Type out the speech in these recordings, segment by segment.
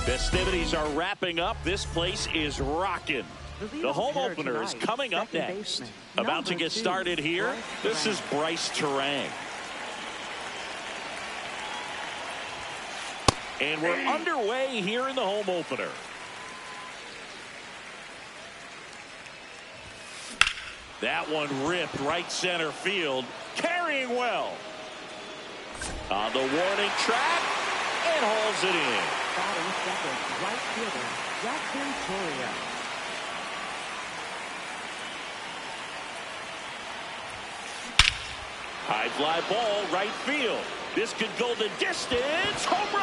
Festivities are wrapping up. This place is rocking. The home opener is coming up next. About to get started here. This is Bryce Terang. And we're underway here in the home opener. That one ripped right center field. Carrying well. On the warning track. And hauls it in. Batting second, right fielder, Jackson Torrio. High fly ball, right field. This could go the distance. Home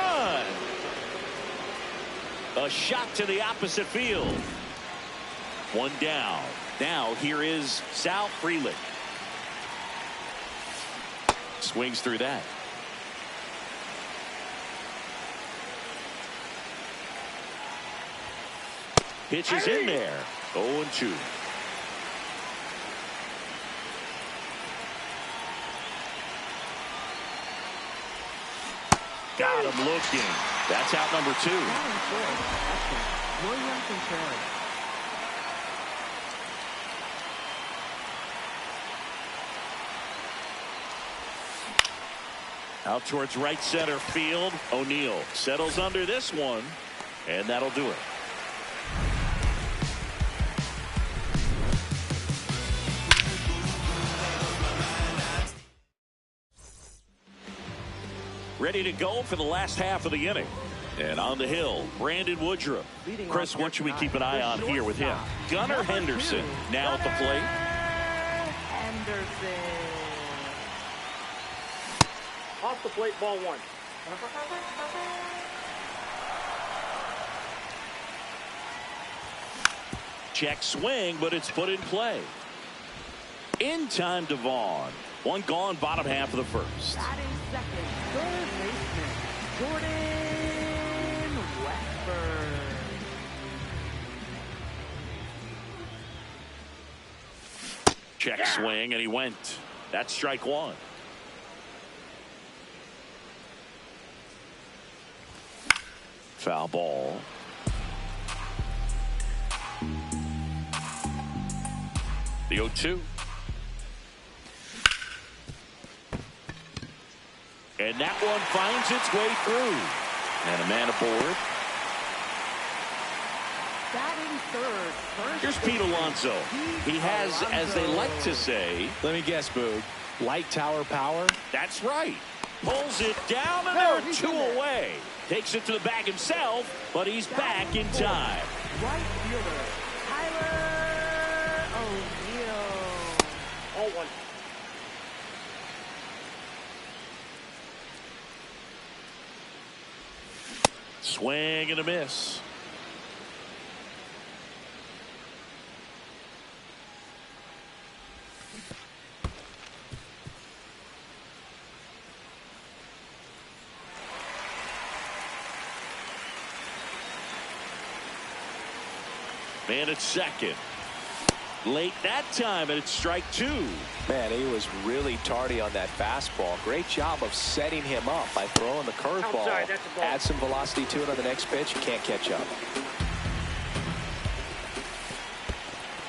run. A shot to the opposite field. One down. Now here is Sal Frelick. Swings through that. Pitches in there. 0-2. Got him looking. That's out number 2. William Contreras. Out towards right center field. O'Neill settles under this one, and that'll do it. Ready to go for the last half of the inning. And on the hill, Brandon Woodruff. Chris, what should we keep an eye on here with him? Gunnar Henderson now at the plate. Henderson. Off the plate, ball 1. Check swing, but it's put in play. In time to Vaughn. One gone, bottom half of the first. Batting second, third baseman, Jordan Westburg. Check swing, and he went. That's strike 1. Foul ball. The 0-2. And that one finds its way through. And a man aboard. Batting third, first. Here's Pete Alonso. He has, as they like to say, let me guess, Boog, light tower power? That's right. Pulls it down, and there are 2 away. Takes it to the bag himself, but he's back in time. Right fielder, Tyler O'Neill. All 1. Swing and a miss. Man at second. Late that time, and it's strike 2. Man, he was really tardy on that fastball. Great job of setting him up by throwing the curveball. Add some velocity to it on the next pitch. You can't catch up.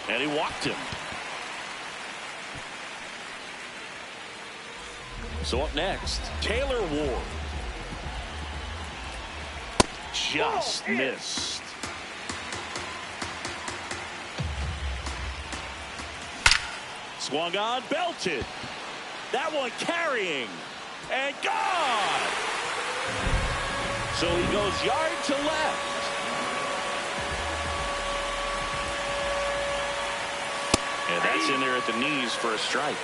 And he walked him. So up next, Taylor Ward. Just missed. Swung on, belted. That one carrying. And gone. So he goes yard to left. And that's in there at the knees for a strike.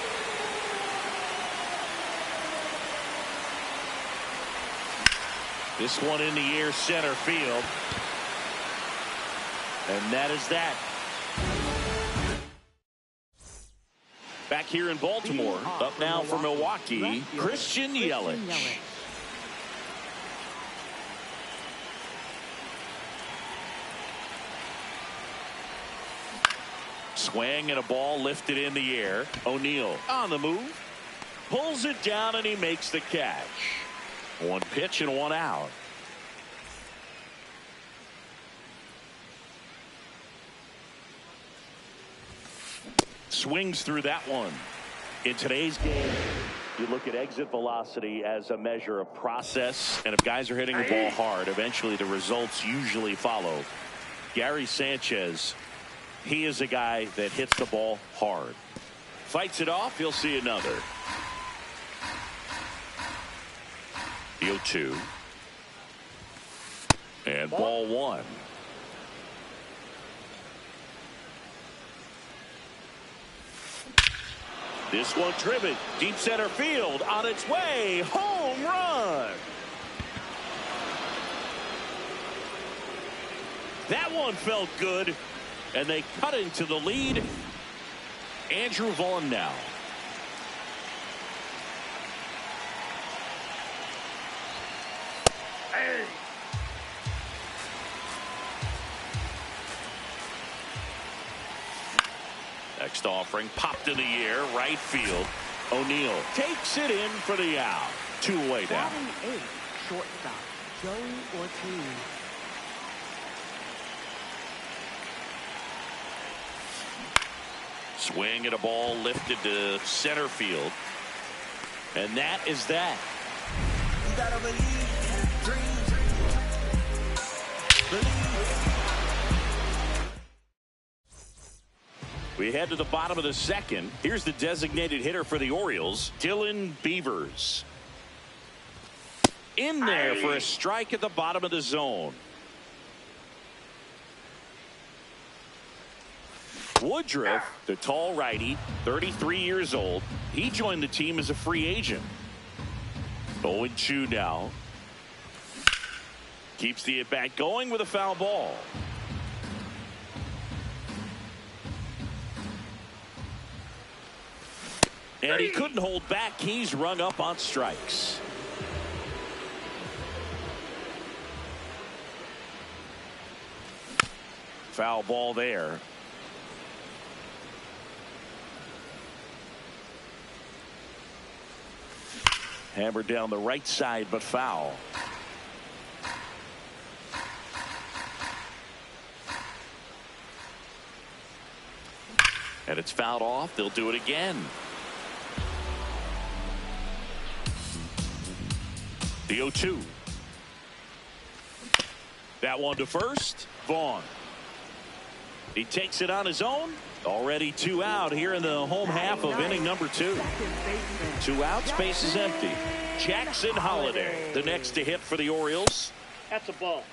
This one in the air, center field. And that is that. Back here in Baltimore, up now for Milwaukee, Christian Yelich. Swing and a ball lifted in the air. O'Neill on the move. Pulls it down and he makes the catch. One pitch and one out. Swings through that one. In today's game, you look at exit velocity as a measure of process, and if guys are hitting the ball hard, eventually the results usually follow. Gary Sanchez, he is a guy that hits the ball hard. Fights it off, you'll see another. The 0-2. And ball one. This one driven deep center field, on its way, home run. That one felt good, and they cut into the lead. Andrew Vaughn now. Next offering popped in the air, right field. O'Neill takes it in for the out. 2 away down. Batting 8, shortstop Joey Ortiz. Swing at a ball lifted to center field. And that is that. You gotta believe, dream, believe. We head to the bottom of the second. Here's the designated hitter for the Orioles, Dylan Beavers. In there for a strike at the bottom of the zone. Woodruff, the tall righty, 33 years old. He joined the team as a free agent. 0-2 now. Keeps the at-bat going with a foul ball. And he couldn't hold back. He's rung up on strikes. Foul ball there. Hammered down the right side, but foul. And it's fouled off. They'll do it again. The 0-2. That one to first. Vaughn. He takes it on his own. Already 2 out here in the home half of inning number 2. 2 outs, base is empty. Jackson Holliday, the next to hit for the Orioles. That's a ball.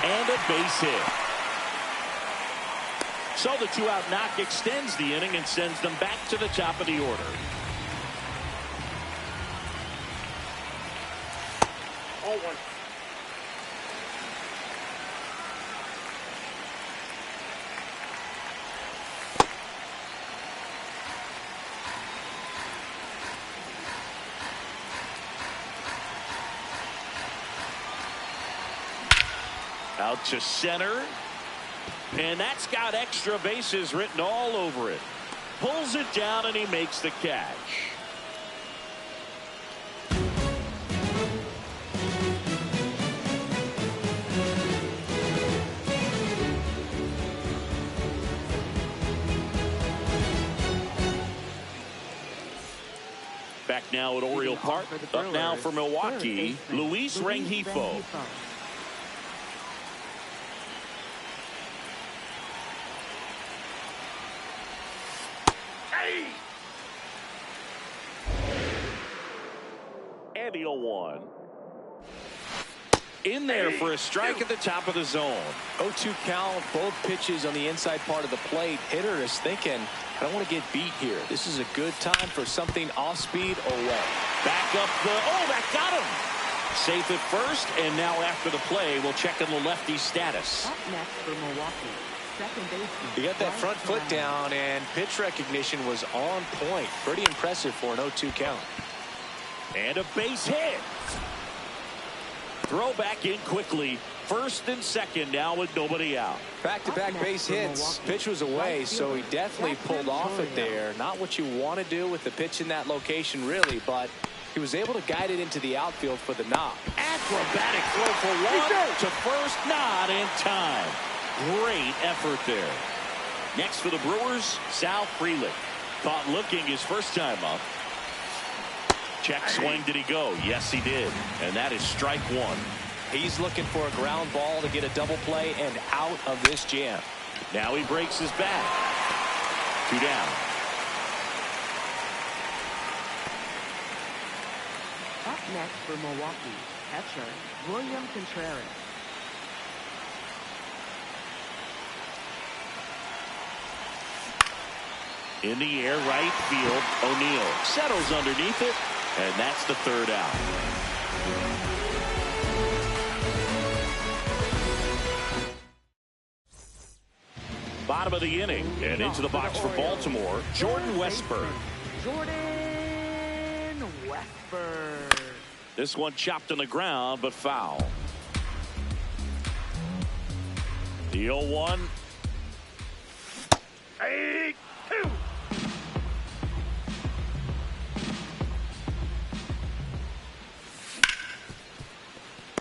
And a base hit. So the 2-out knock extends the inning and sends them back to the top of the order. All one. Out to center. And that's got extra bases written all over it. Pulls it down and he makes the catch. Back now at Oriole Park. Up now for Milwaukee, Luis Rengifo. And the 0-1. In there for a strike at the top of the zone. 0-2 count, both pitches on the inside part of the plate. Hitter is thinking, I don't want to get beat here. This is a good time for something off speed away. Back up the, that got him. Safe at first, and now after the play, we'll check on the lefty status. Up next for Milwaukee, second baseman. He got that front foot down, and pitch recognition was on point. Pretty impressive for an 0-2 count. And a base hit. Throw back in quickly. First and second now with nobody out. Back-to-back base hits. Pitch was away, so he definitely pulled off it there. Not what you want to do with the pitch in that location, really, but He was able to guide it into the outfield for the knock. Acrobatic throw for one to first, not in time. Great effort there. Next for the Brewers, Sal Frelick. Caught looking his first time up. Check swing, did he go? Yes, he did. And that is strike one. He's looking for a ground ball to get a double play and out of this jam. Now he breaks his bat. 2 down. Up next for Milwaukee, catcher William Contreras. In the air, right field, O'Neill settles underneath it, and that's the 3rd out. Bottom of the inning, and into the box for Baltimore, Jordan Westburg. Jordan Westburg. This one chopped on the ground, but foul. The 0-1. 8-2.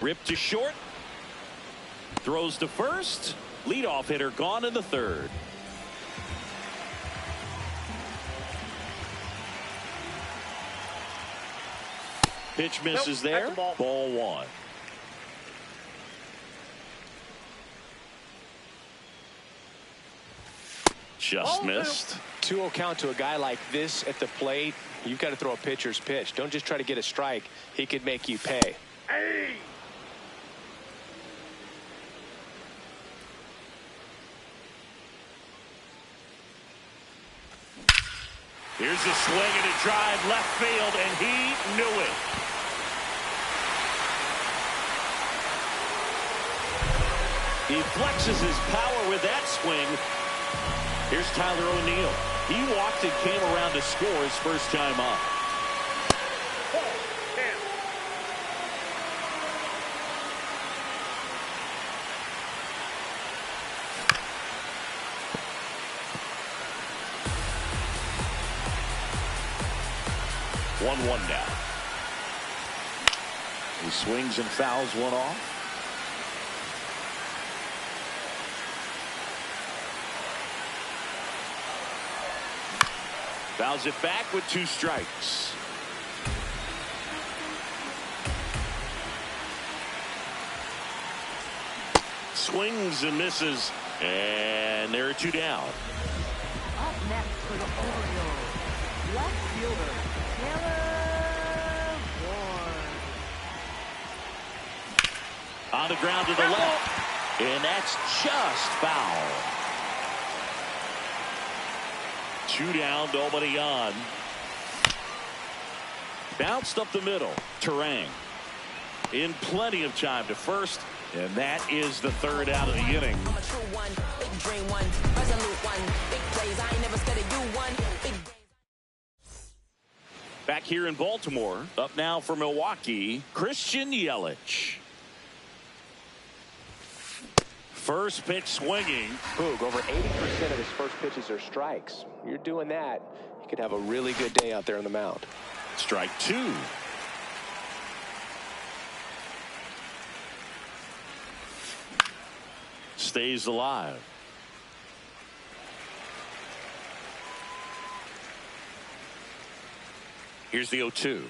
Ripped to short. Throws to first. Leadoff hitter gone in the 3rd. Pitch misses there. Ball 1. Just missed. 2-0 count to a guy like this at the plate. You've got to throw a pitcher's pitch. Don't just try to get a strike. He could make you pay. Here's a swing and a drive left field, and he knew it. He flexes his power with that swing. Here's Tyler O'Neill. He walked and came around to score his first time up. One now. He swings and fouls one off. Fouls it back with 2 strikes. Swings and misses, and there are 2 down. Up next for the Orioles, left fielder Taylor Ward. On the ground to the left, and that's just foul. 2 down, nobody on. Bounced up the middle. Terang in plenty of time to first, and that is the 3rd out of the inning. I'm a true one, big dream one, resolute one, big plays. I ain't never scared of you one. Big Back here in Baltimore, up now for Milwaukee, Christian Yelich. First pitch swinging. Boog, over 80% of his first pitches are strikes. You're doing that, you could have a really good day out there on the mound. Strike 2. Stays alive. Here's the 0-2.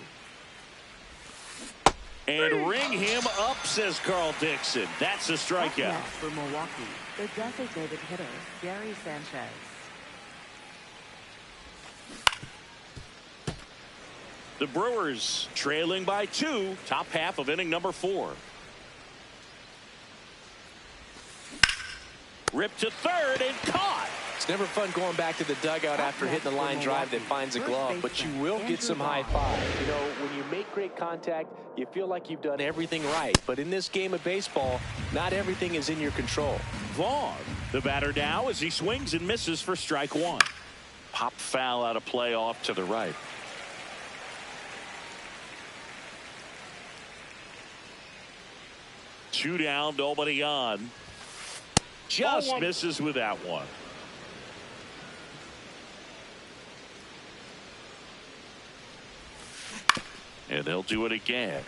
And ring him up, says Carl Dixon. That's a strikeout. Up next for Milwaukee, the designated hitter, Gary Sanchez. The Brewers trailing by 2, top half of inning number 4. Ripped to third and caught. It's never fun going back to the dugout after hitting the line drive that finds a glove, but you will get some high five. You know, when you make great contact, you feel like you've done everything right. But in this game of baseball, not everything is in your control. Vaughn, the batter now, as he swings and misses for strike 1. Pop foul out of play off to the right. Two down, nobody on. Just misses with that one. And they'll do it again.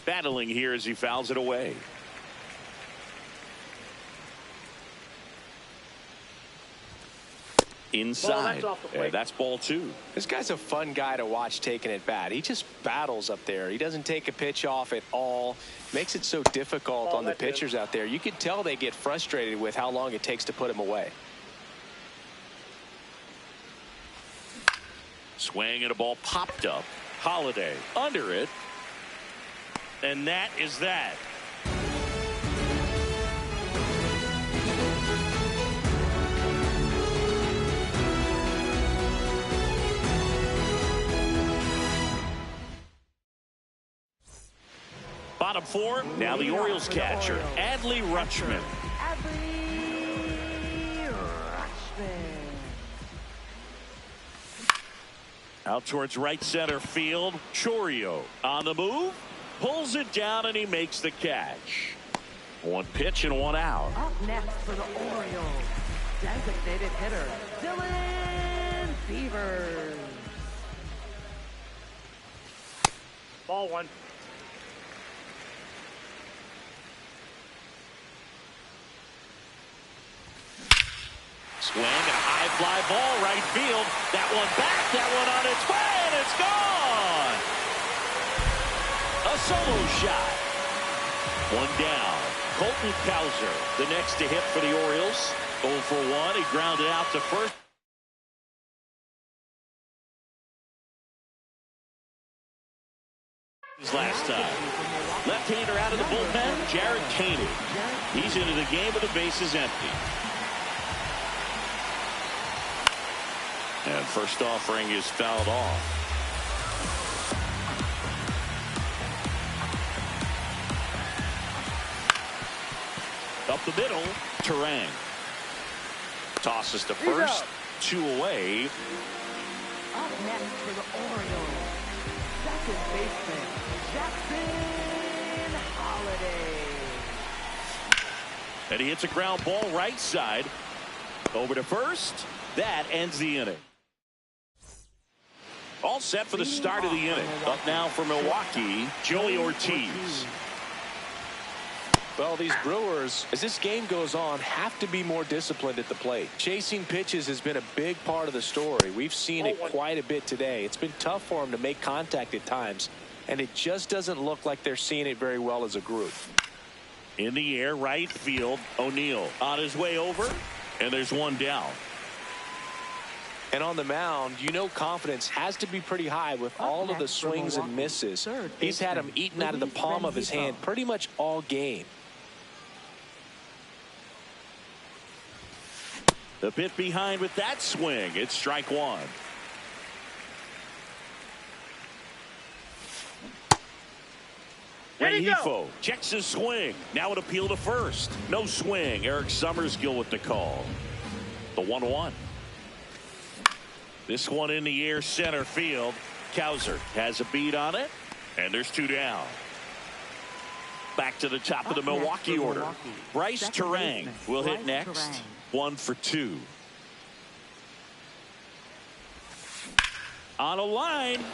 Battling here as he fouls it away. Inside. And that's ball 2. This guy's a fun guy to watch taking at bat. He just battles up there. He doesn't take a pitch off at all. Makes it so difficult on the pitchers out there. You can tell they get frustrated with how long it takes to put him away. Swing and a ball popped up. Holiday under it. And that is that. Bottom 4, now the Orioles catcher, Adley Rutschman. Out towards right center field, Chourio on the move, pulls it down, and he makes the catch. One pitch and one out. Up next for the Orioles, designated hitter, Dylan Beavers. Ball 1. Swing and a high fly ball right field. That one back, that one on its way, and it's gone. A solo shot. One down. Colton Cowser, the next to hit for the Orioles. 0 for 1. He grounded out to first. His last time. Left-hander out of the bullpen, Jared Koenig. He's into the game with the bases empty. And first offering is fouled off. Up the middle, Terang. Tosses to first, 2 away. Up next for the Orioles, second baseman, Jackson Holiday. And he hits a ground ball right side. Over to first. That ends the inning. All set for the start of the inning. Up now for Milwaukee, Joey Ortiz. Well, these Brewers, as this game goes on, have to be more disciplined at the plate. Chasing pitches has been a big part of the story. We've seen it quite a bit today. It's been tough for them to make contact at times, and it just doesn't look like they're seeing it very well as a group. In the air, right field, O'Neill on his way over, and there's one down. And on the mound, you know confidence has to be pretty high with all of the swings and misses. He's had them eaten out of the palm of his hand pretty much all game. The bit behind with that swing. It's strike 1. Rengifo checks his swing. Now an appeal to first. No swing. Eric Summersgill with the call. The 1-1. This one in the air, center field. Cowser has a beat on it, and there's 2 down. Back to the top of the Milwaukee order. Bryce Terang will hit next. 1 for 2. On a line.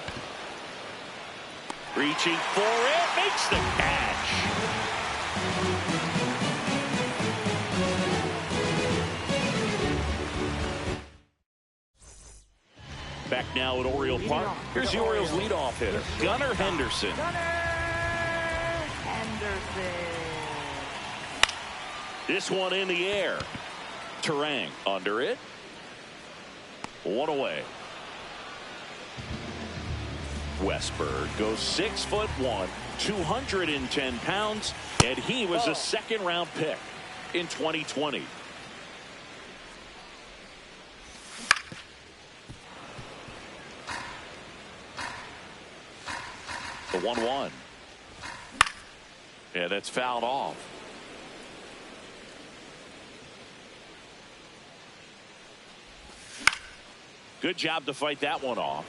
Reaching for it. Makes the catch. Back now at Oriole Park. Here's the Orioles leadoff hitter, Gunnar Henderson. This one in the air. Terang under it. 1 away. Westberg goes 6'1", 210 pounds, and he was a second-round pick in 2020. The 1-1. Yeah, that's fouled off. Good job to fight that one off.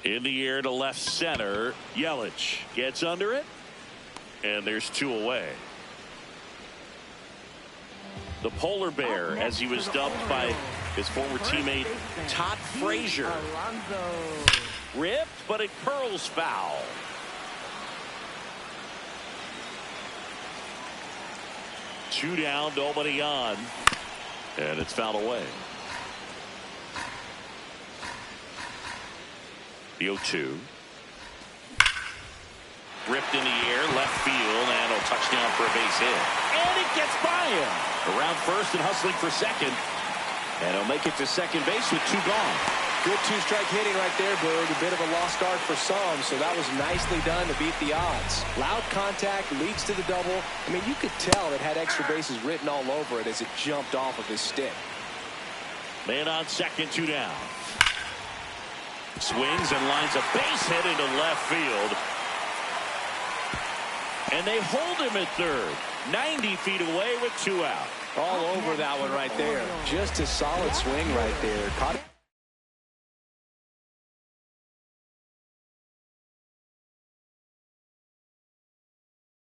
In the air to left center. Yelich gets under it. And there's 2 away. The polar bear, as he was dubbed by his former teammate Todd Frazier. Ripped, but it curls foul. Two down, nobody on. And it's fouled away. The 0-2. Ripped in the air, left field, and a touchdown for a base hit. And it gets by him. Around first and hustling for second. And he'll make it to second base with two gone. Good two-strike hitting right there, Boog. A bit of a lost start for some, so that was nicely done to beat the odds. Loud contact leads to the double. I mean, you could tell it had extra bases written all over it as it jumped off of his stick. Man on second, two down. Swings and lines a base hit into left field. And they hold him at third. 90 feet away with two out. All over that one right there. Just a solid swing right there. Caught it.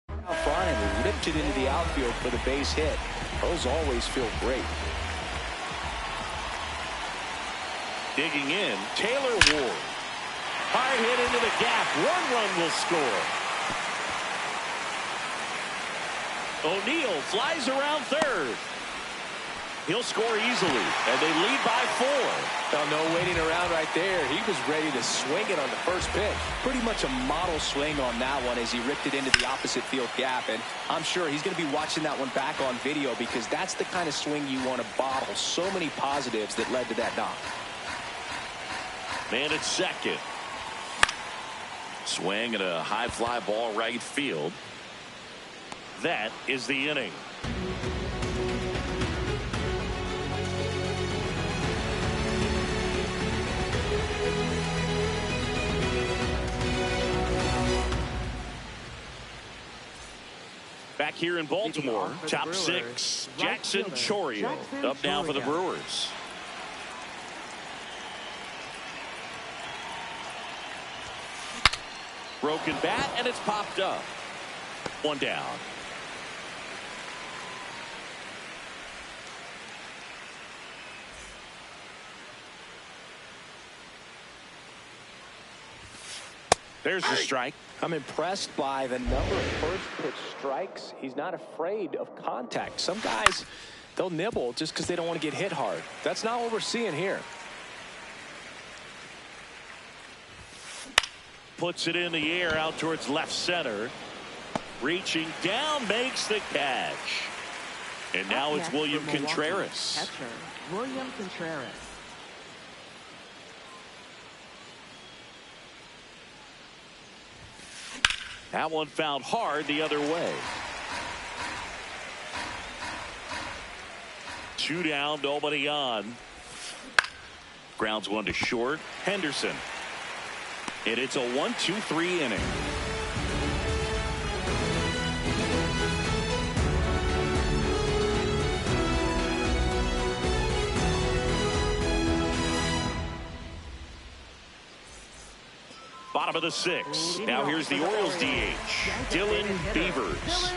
Out front and ripped it into the outfield for the base hit. Those always feel great. Digging in, Taylor Ward. Hard hit into the gap. One run will score. O'Neal flies around third. He'll score easily, and they lead by 4. Oh, no waiting around right there. He was ready to swing it on the first pitch. Pretty much a model swing on that one as he ripped it into the opposite field gap. And I'm sure he's going to be watching that one back on video because that's the kind of swing you want to bottle. So many positives that led to that knock. Man at second. Swing and a high fly ball right field. That is the inning. Back here in Baltimore, top 6, Jackson Chourio up now for the Brewers. Broken bat, and it's popped up. One down. There's the strike. I'm impressed by the number of first pitch strikes. He's not afraid of contact. Some guys, they'll nibble just because they don't want to get hit hard. That's not what we're seeing here. Puts it in the air out towards left center. Reaching down, makes the catch. And now it's William Contreras. Catcher, William Contreras. That one fouled hard the other way. Two down, nobody on. Grounds one to short. Henderson. And it's a 1-2-3 inning. Bottom of the 6. Now here's the Orioles DH, Dylan Beavers.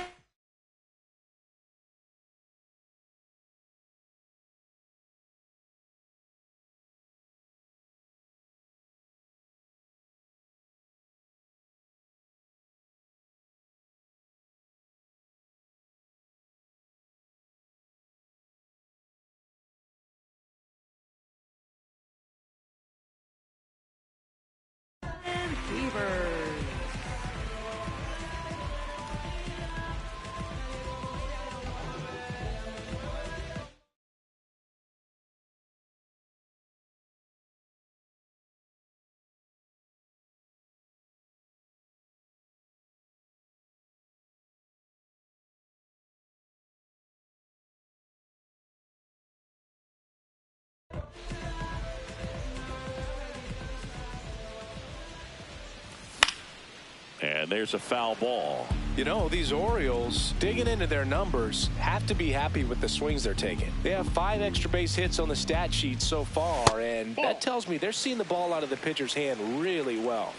And there's a foul ball. You know, these Orioles, digging into their numbers, have to be happy with the swings they're taking. They have 5 extra base hits on the stat sheet so far, and that tells me they're seeing the ball out of the pitcher's hand really well.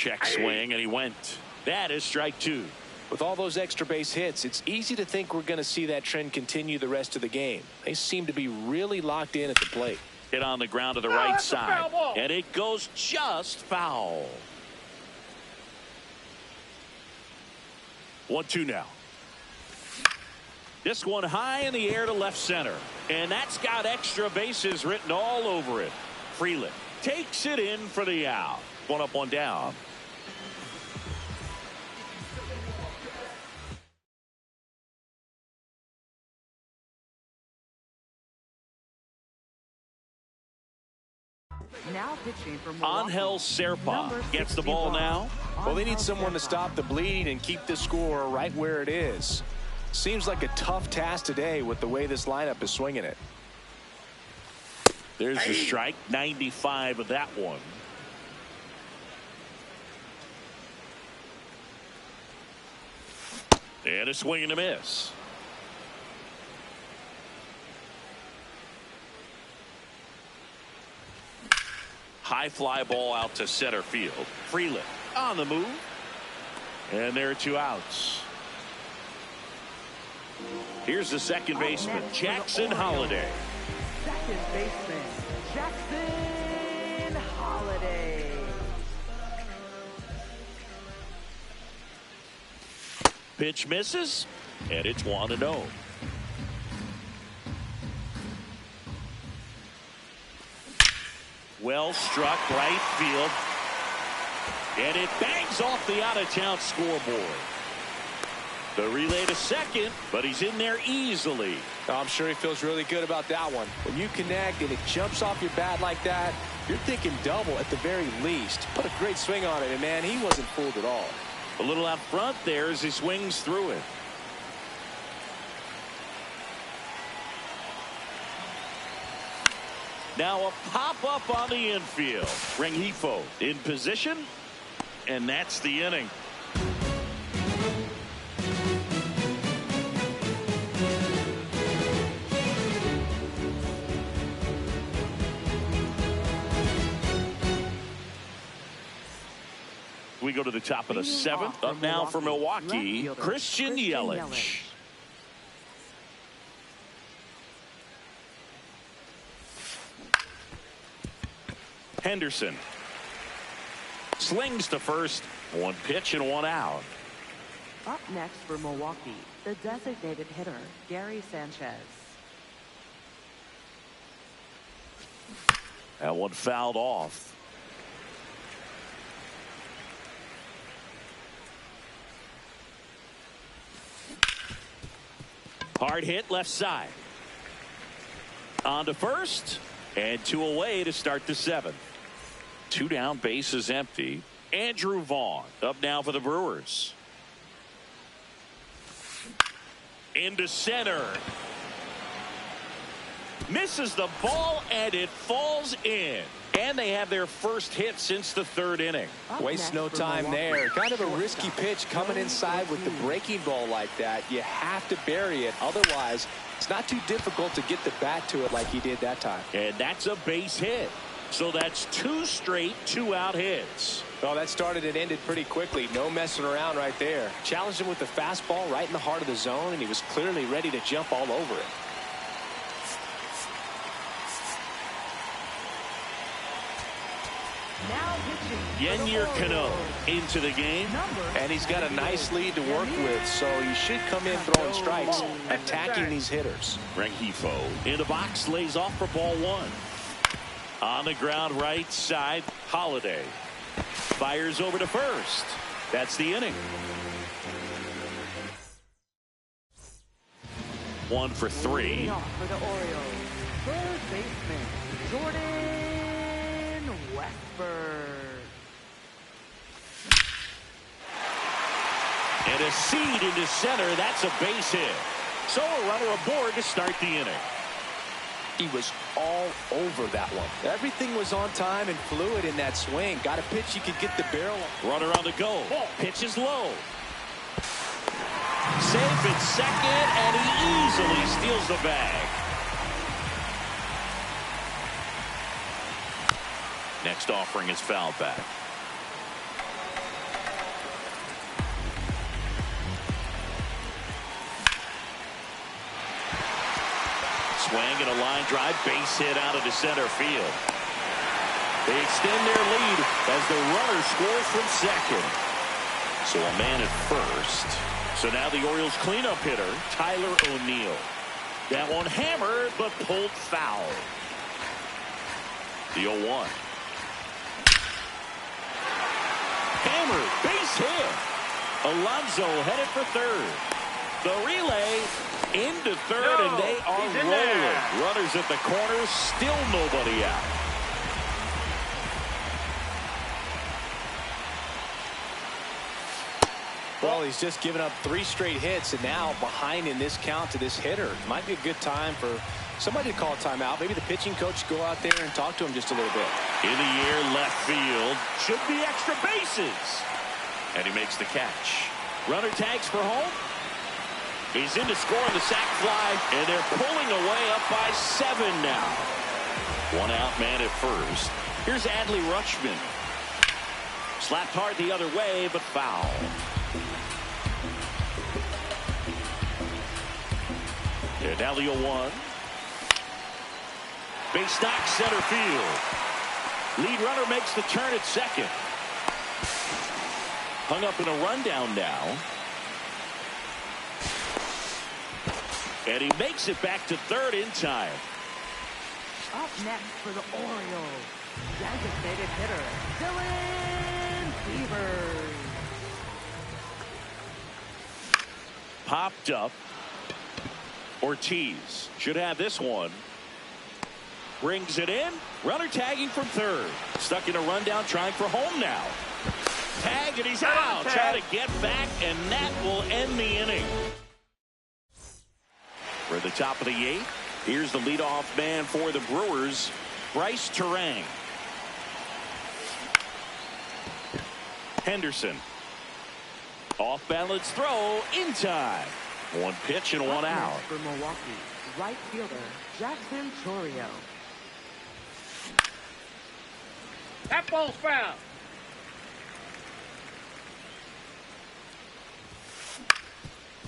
Check swing, and he went. That is strike 2. With all those extra base hits, it's easy to think we're going to see that trend continue the rest of the game. They seem to be really locked in at the plate. Hit on the ground to the right side, and it goes just foul. 1-2 now. This one high in the air to left center, and that's got extra bases written all over it. Freeland takes it in for the out. 1 up, 1 down. Now pitching for Milwaukee. Angel Serpa gets the ball now. Well, they need someone to stop the bleed and keep the score right where it is. Seems like a tough task today with the way this lineup is swinging it. There's the strike, 95 of that one. And a swing and a miss. High fly ball out to center field. Freeland on the move. And there are 2 outs. Here's the second baseman, Jackson Holliday. Second baseman, Jackson Holliday. Pitch misses, and it's 1-0. Well struck right field, and it bangs off the out-of-town scoreboard. The relay to second, but he's in there easily. I'm sure he feels really good about that one. When you connect and it jumps off your bat like that, you're thinking double at the very least. Put a great swing on it, and man, he wasn't fooled at all. A little out front there as he swings through it. Now a pop-up on the infield. Rengifo in position, and that's the inning. We go to the top of the 7th. Up now for Milwaukee, Christian Yelich. Henderson slings to first. 1 pitch and 1 out. Up next for Milwaukee, the designated hitter, Gary Sanchez. That one fouled off. Hard hit left side. On to first, and 2 away to start the 7th. 2 down, bases empty. Andrew Vaughn up now for the Brewers. Into center. Misses the ball, and it falls in. And they have their first hit since the 3rd inning. Waste no time there. Kind of a risky pitch coming inside with the breaking ball like that. You have to bury it. Otherwise, it's not too difficult to get the bat to it like he did that time. And that's a base hit. So that's 2 straight 2-out hits. Oh, that started and ended pretty quickly. No messing around right there. Challenged him with the fastball right in the heart of the zone, and he was clearly ready to jump all over it. Yennier Cano into the game. And he's got a nice lead to work with, so he should come in throwing strikes, attacking these hitters. Rengifo in the box, lays off for ball 1. On the ground right side, Holliday fires over to first. That's the inning. 1 for 3. For the Orioles, third baseman, Jordan Westburg. And a seed into center. That's a base hit. So a runner aboard to start the inning. He was all over that one. Everything was on time and fluid in that swing. Got a pitch he could get the barrel. Runner on the go. Pitch is low. Safe at second, and he easily steals the bag. Next offering is fouled back. taking a line drive, base hit out into center field. They extend their lead as the runner scores from second. So a man at first. So now the Orioles cleanup hitter, Tyler O'Neill. That one hammered, but pulled foul. The 0-1. Hammered, base hit. Alonso headed for third. The relay into third, and they are rolling. Runners at the corners, still nobody out. Well, he's just given up 3 straight hits, and now behind in this count to this hitter. Might be a good time for somebody to call a timeout. Maybe the pitching coach go out there and talk to him just a little bit. In the air, left field. Should be extra bases. And he makes the catch. Runner tags for home. He's in to score on the sac fly, and they're pulling away up by 7 now. 1 out, man at first. Here's Adley Rutschman. Slapped hard the other way, but foul. And now the 0-1. Base knock, center field. Lead runner makes the turn at second. Hung up in a rundown now. And he makes it back to third in time. Up next for the Orioles, designated hitter, Dylan Beavers. Popped up. Ortiz should have this one. Brings it in. Runner tagging from third. Stuck in a rundown, trying for home now. Tag, and he's out. Trying to get back, and that will end the inning. For the top of the 8th, here's the leadoff man for the Brewers, Bryce Terang. Henderson. Off balance throw in time. 1 pitch and 1 out. For Milwaukee, right fielder Jackson Chourio. That ball's foul.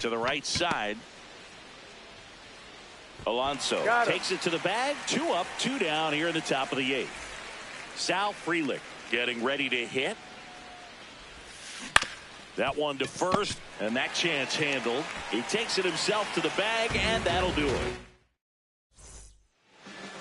To the right side. Alonso takes it to the bag. 2 up, 2 down here in the top of the 8th. Sal Frelick getting ready to hit. That one to first, and that chance handled. He takes it himself to the bag, and that'll do it.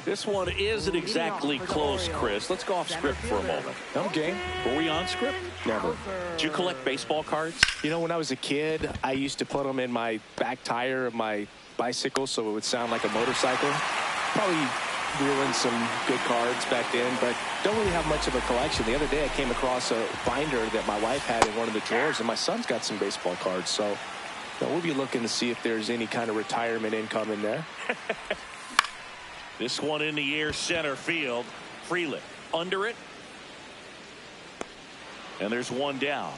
This one isn't exactly close, Chris. Let's go off script for a moment. Okay. Were we on script? Never. Did you collect baseball cards? You know, when I was a kid, I used to put them in my back tire of my bicycle so it would sound like a motorcycle. Probably ruined some good cards back then, but don't really have much of a collection. The other day I came across a binder that my wife had in one of the drawers, and my son's got some baseball cards, so you know, we'll be looking to see if there's any kind of retirement income in there. This one in the air, center field. Frelick under it, and there's 1 down.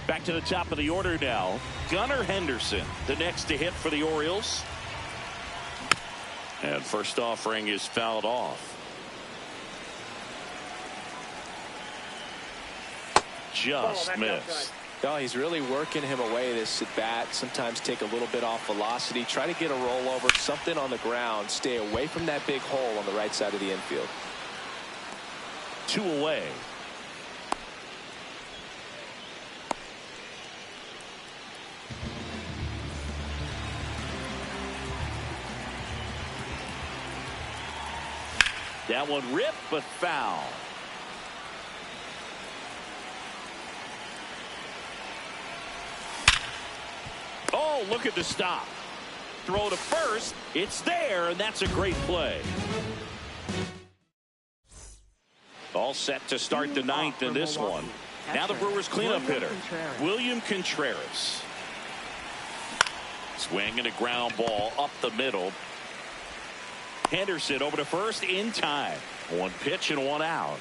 Back to the top of the order now. Gunnar Henderson, the next to hit for the Orioles. And first offering is fouled off. Just missed. Oh, he's really working him away, this at bat. Sometimes take a little bit off velocity. Try to get a rollover, something on the ground. Stay away from that big hole on the right side of the infield. 2 away. That one ripped, but foul. Oh, look at the stop. Throw to first. It's there, and that's a great play. All set to start the 9th in this one. Now the Brewers cleanup hitter, William Contreras. Swinging a ground ball up the middle. Henderson over to first in time. 1 pitch and 1 out.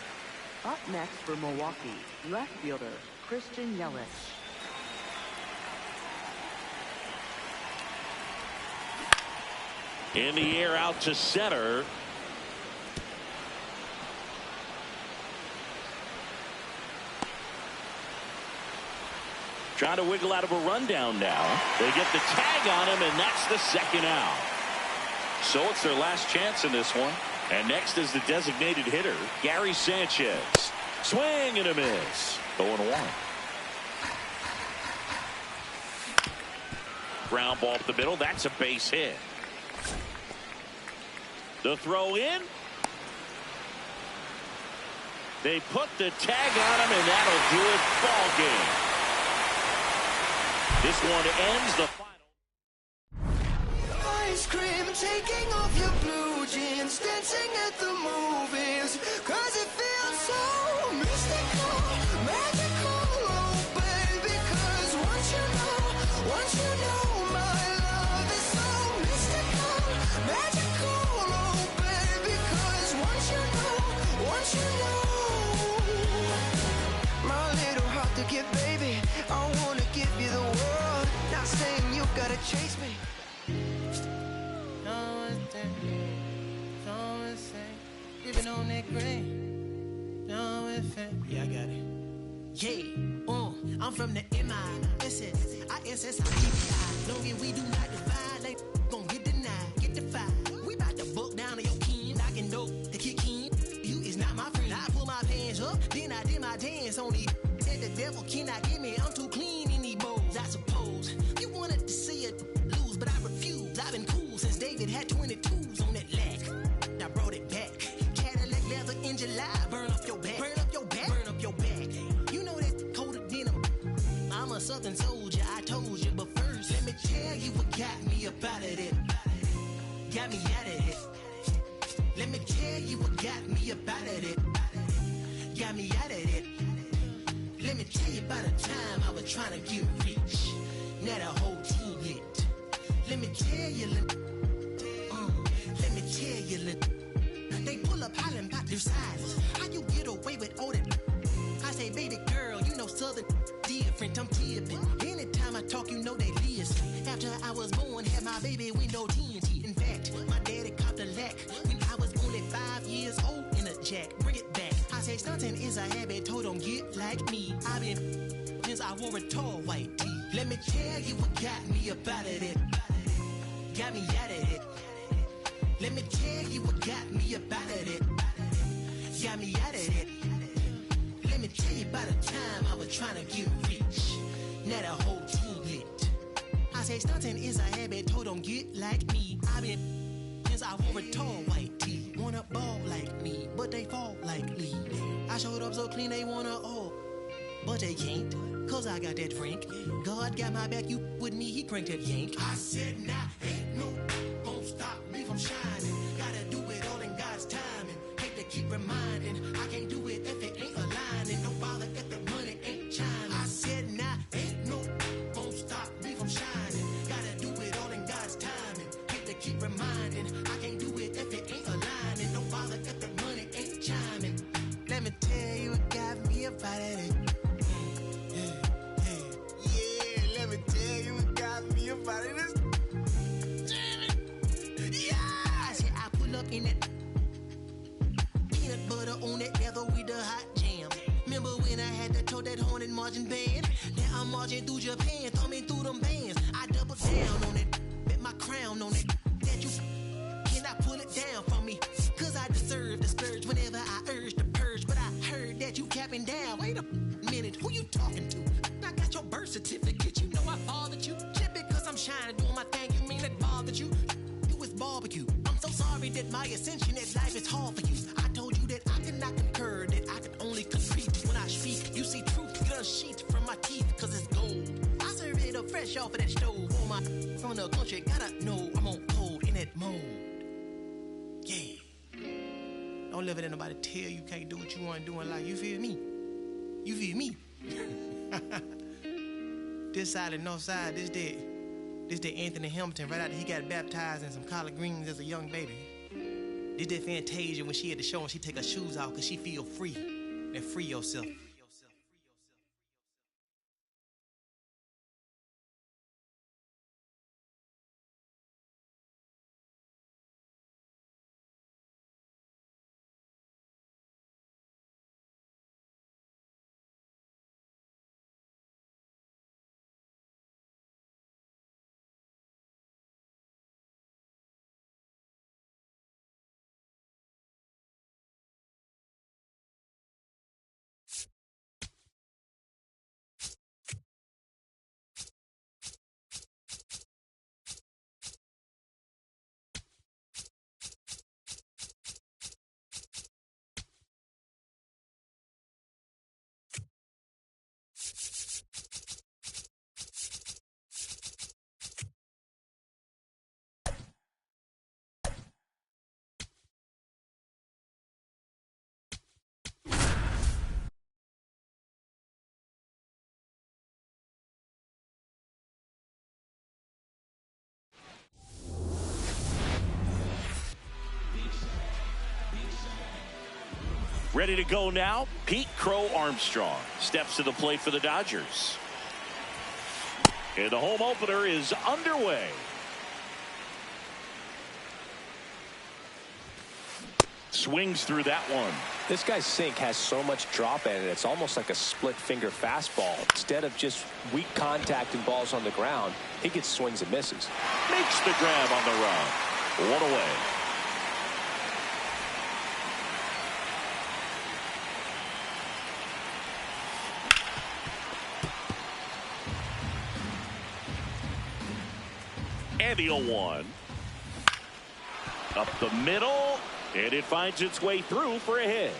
Up next for Milwaukee, left fielder Christian Yelich. In the air out to center. Trying to wiggle out of a rundown now. They get the tag on him, and that's the second out. So it's their last chance in this one. And next is the designated hitter, Gary Sanchez. Swing and a miss. 0-1. Ground ball up the middle. That's a base hit. The throw in. They put the tag on him, and that'll do it. Ball game. This one ends the final. Ice cream, taking off your blue jeans, dancing at the movies, 'cause it feels so mystical, magical, oh baby, 'cause once you know, my love is so mystical, magical, oh baby, 'cause once you know, my little heart to give, baby, I wanna give you the world, not saying you gotta chase me. Living on that green. Yeah, I got it. Yeah, I'm from the MISS, ISSITI. Long as we do not divide, like gon' get denied, get defied. We bout to buck down on your kin, I can know the kick in. You is not my friend. I pull my pants up, then I did my dance on these. Said the devil cannot get me, I'm too clean in these bowls. I suppose you wanted to see it lose, but I refuse. I've been cool since David had 22s on that lack. I brought it back. Cadillac leather in July. Burn up your back. Burn up your back. Burn up your back. You know that colder denim. I'm a southern soldier. I told you, but first let me tell you what got me up out of it. Got me out of it. Let me tell you what got me up out of it. Got me out of it. Let me tell you about a time I was trying to get rich. Now the whole team lit. Let me tell you. Let me tell you, they pull up hollering about their sizes. How you get away with all that? I say, baby girl, you know southern different. I'm tipping. Anytime I talk, you know they listen. After I was born, had my baby with no TNT. In fact, my daddy copped a lack when I was only 5 years old in a jack. Bring it back. I say, stunting is a habit, told don't get like me. I've been since I wore a tall white tee. Let me tell you what got me up out of it. Got me out of it. Let me tell you what got me up out of it. Got me out of it. Let me tell you about a time I was trying to get rich. Now the whole team lit. I say stunting is a habit, told don't get like me. I've been since I wore a tall white tee. Wanna ball like me, but they fall like me. I showed up so clean they wanna but they can't. 'Cause I got that drink. God got my back, you with me, he cranked that yank. I said, nah, ain't no gon' stop me from shining. Gotta do it all in God's timing. Hate to keep reminding, I can't do it if it ain't aligning. No bother if the money ain't chiming. I said, nah, ain't no gon' stop me from shining. Gotta do it all in God's timing. Hate to keep reminding, I can't do it if it ain't aligning. No bother if the money ain't chiming. Let me tell you what got me up out of it. Let me tell you what got me up out of this. Damn it. Yeah! I said I pull up in that peanut butter on that leather with the hot jam. Remember when I had to tote that horn and marching band? Now I'm marching through Japan, thumbing through them bands. I double down on it, bet my crown on it. That you cannot pull it down from me. 'Cause I deserve the splurge whenever I urge the purge. But I heard that you capping down. Wait a minute, who you talking to? I got your birth certificate, you know I fathered you. Just because I'm shining, doing my thing, you mean it bothered you? You was barbecue. I'm so sorry that my ascension at life is hard for you. I told you that I could not concur, that I could only compete when I speak. You see truth, get a sheet from my teeth, 'cause it's gold. I serve it up fresh off of that stove. All my from the country gotta know I'm on cold in that mode. Yeah. Don't let nobody tell you can't do what you want to do in life. You feel me? You feel me? This side and north side, this the Anthony Hamilton right after he got baptized in some collard greens as a young baby. This the Fantasia when she at the show and she take her shoes off 'cause she feel free. And free yourself. Ready to go now, Pete Crow Armstrong steps to the plate for the Dodgers. And the home opener is underway. Swings through that one. This guy's sink has so much drop in it, it's almost like a split finger fastball. Instead of just weak contact and balls on the ground, he gets swings and misses. Makes the grab on the run. One away. And the 0-1. Up the middle. And it finds its way through for a hit.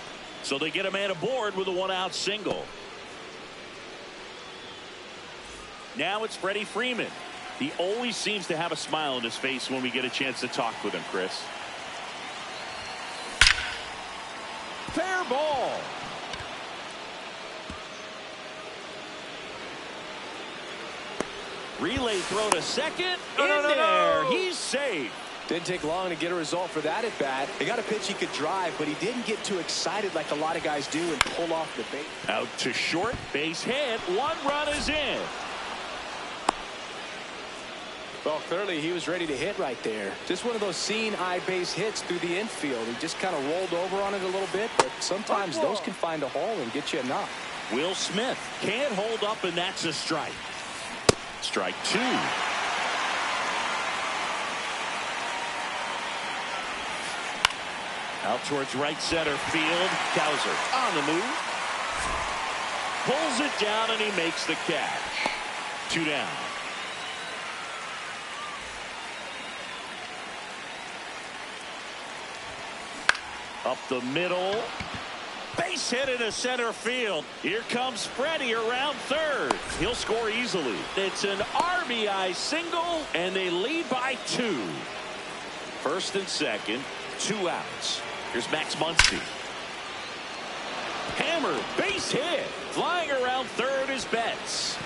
So they get a man aboard with a one-out single. Now it's Freddie Freeman. He always seems to have a smile on his face when we get a chance to talk with him, Chris. Fair ball. Relay throw to second. No. He's safe. Didn't take long to get a result for that at bat. They got a pitch he could drive, but he didn't get too excited like a lot of guys do and pull off the base. Out to short, base hit. One run is in. Well, clearly he was ready to hit right there. Just one of those seeing eye base hits through the infield. He just kind of rolled over on it a little bit, but sometimes those can find a hole and get you a knock. Will Smith can't hold up, and that's a strike. Strike two. Out towards right center field. Cowser on the move. Pulls it down, and he makes the catch. 2 down. Up the middle. Base hit into center field. Here comes Freddie around third. He'll score easily. It's an RBI single, and they lead by 2. First and second, 2 outs. Here's Max Muncy. Hammer, base hit. Flying around third is Betts.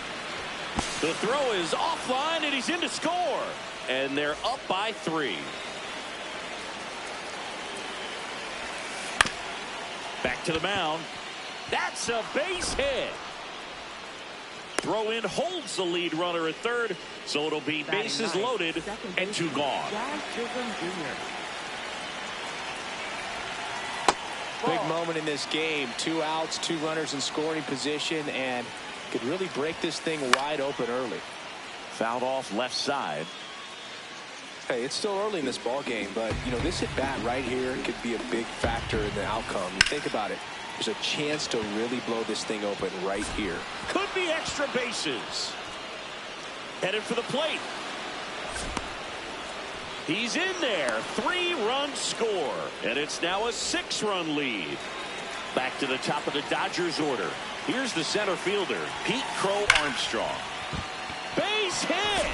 The throw is offline, and he's in to score. And they're up by 3. Back to the mound. That's a base hit. Throw in holds the lead runner at third, so it'll be bases loaded and 2 gone. Big moment in this game. 2 outs, 2 runners in scoring position, and could really break this thing wide open early. Fouled off left side. Hey, it's still early in this ball game, but you know, this at bat right here could be a big factor in the outcome. You think about it, there's a chance to really blow this thing open right here. Could be extra bases. Headed for the plate. He's in there. 3-run score, and it's now a 6-run lead. Back to the top of the Dodgers order. Here's the center fielder, Pete Crow Armstrong. Base hit.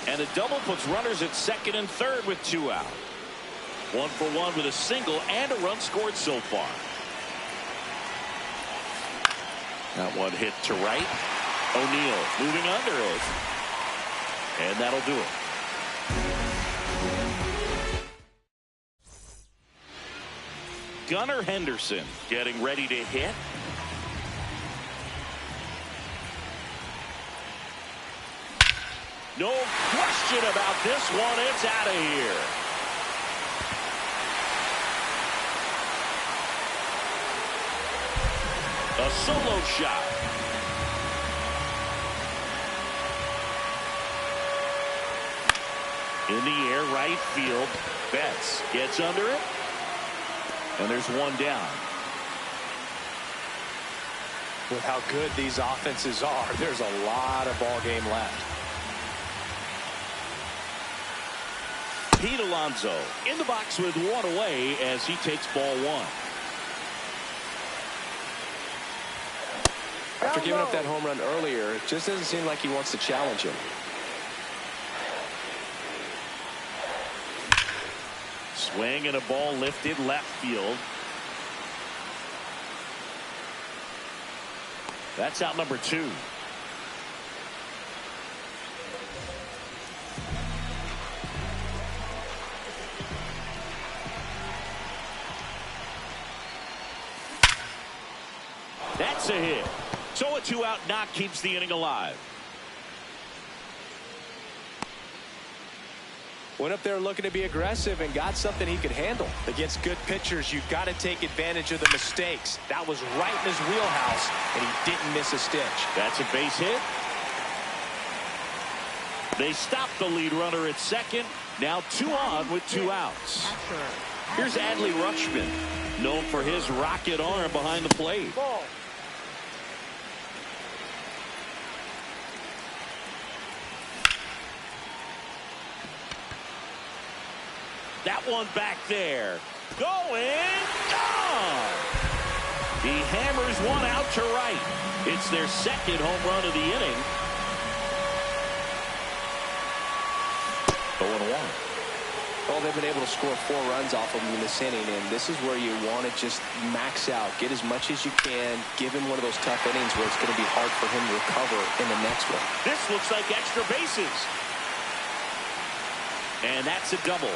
And a double puts runners at second and third with 2 out. 1 for 1 with a single and a run scored so far. That one hit to right. O'Neill moving under it. And that'll do it. Gunnar Henderson getting ready to hit. No question about this one. It's out of here. A solo shot. In the air, right field. Betts gets under it. And there's 1 down. With how good these offenses are, there's a lot of ball game left. Pete Alonso in the box with 1 away as he takes ball 1. After giving up that home run earlier, it just doesn't seem like he wants to challenge him. Swing and a ball lifted left field. That's out number 2. That's a hit. So a 2-out knock keeps the inning alive. Went up there looking to be aggressive and got something he could handle. Against good pitchers, you've got to take advantage of the mistakes. That was right in his wheelhouse, and he didn't miss a stitch. That's a base hit. They stop the lead runner at second. Now 2 on with 2 outs. Here's Adley Rutschman, known for his rocket arm behind the plate. Ball. That one back there. Going. Gone. He hammers one out to right. It's their second home run of the inning. 0-1. Well, they've been able to score 4 runs off of him in this inning, and this is where you want to just max out. Get as much as you can. Give him one of those tough innings where it's going to be hard for him to recover in the next one. This looks like extra bases. And that's a double.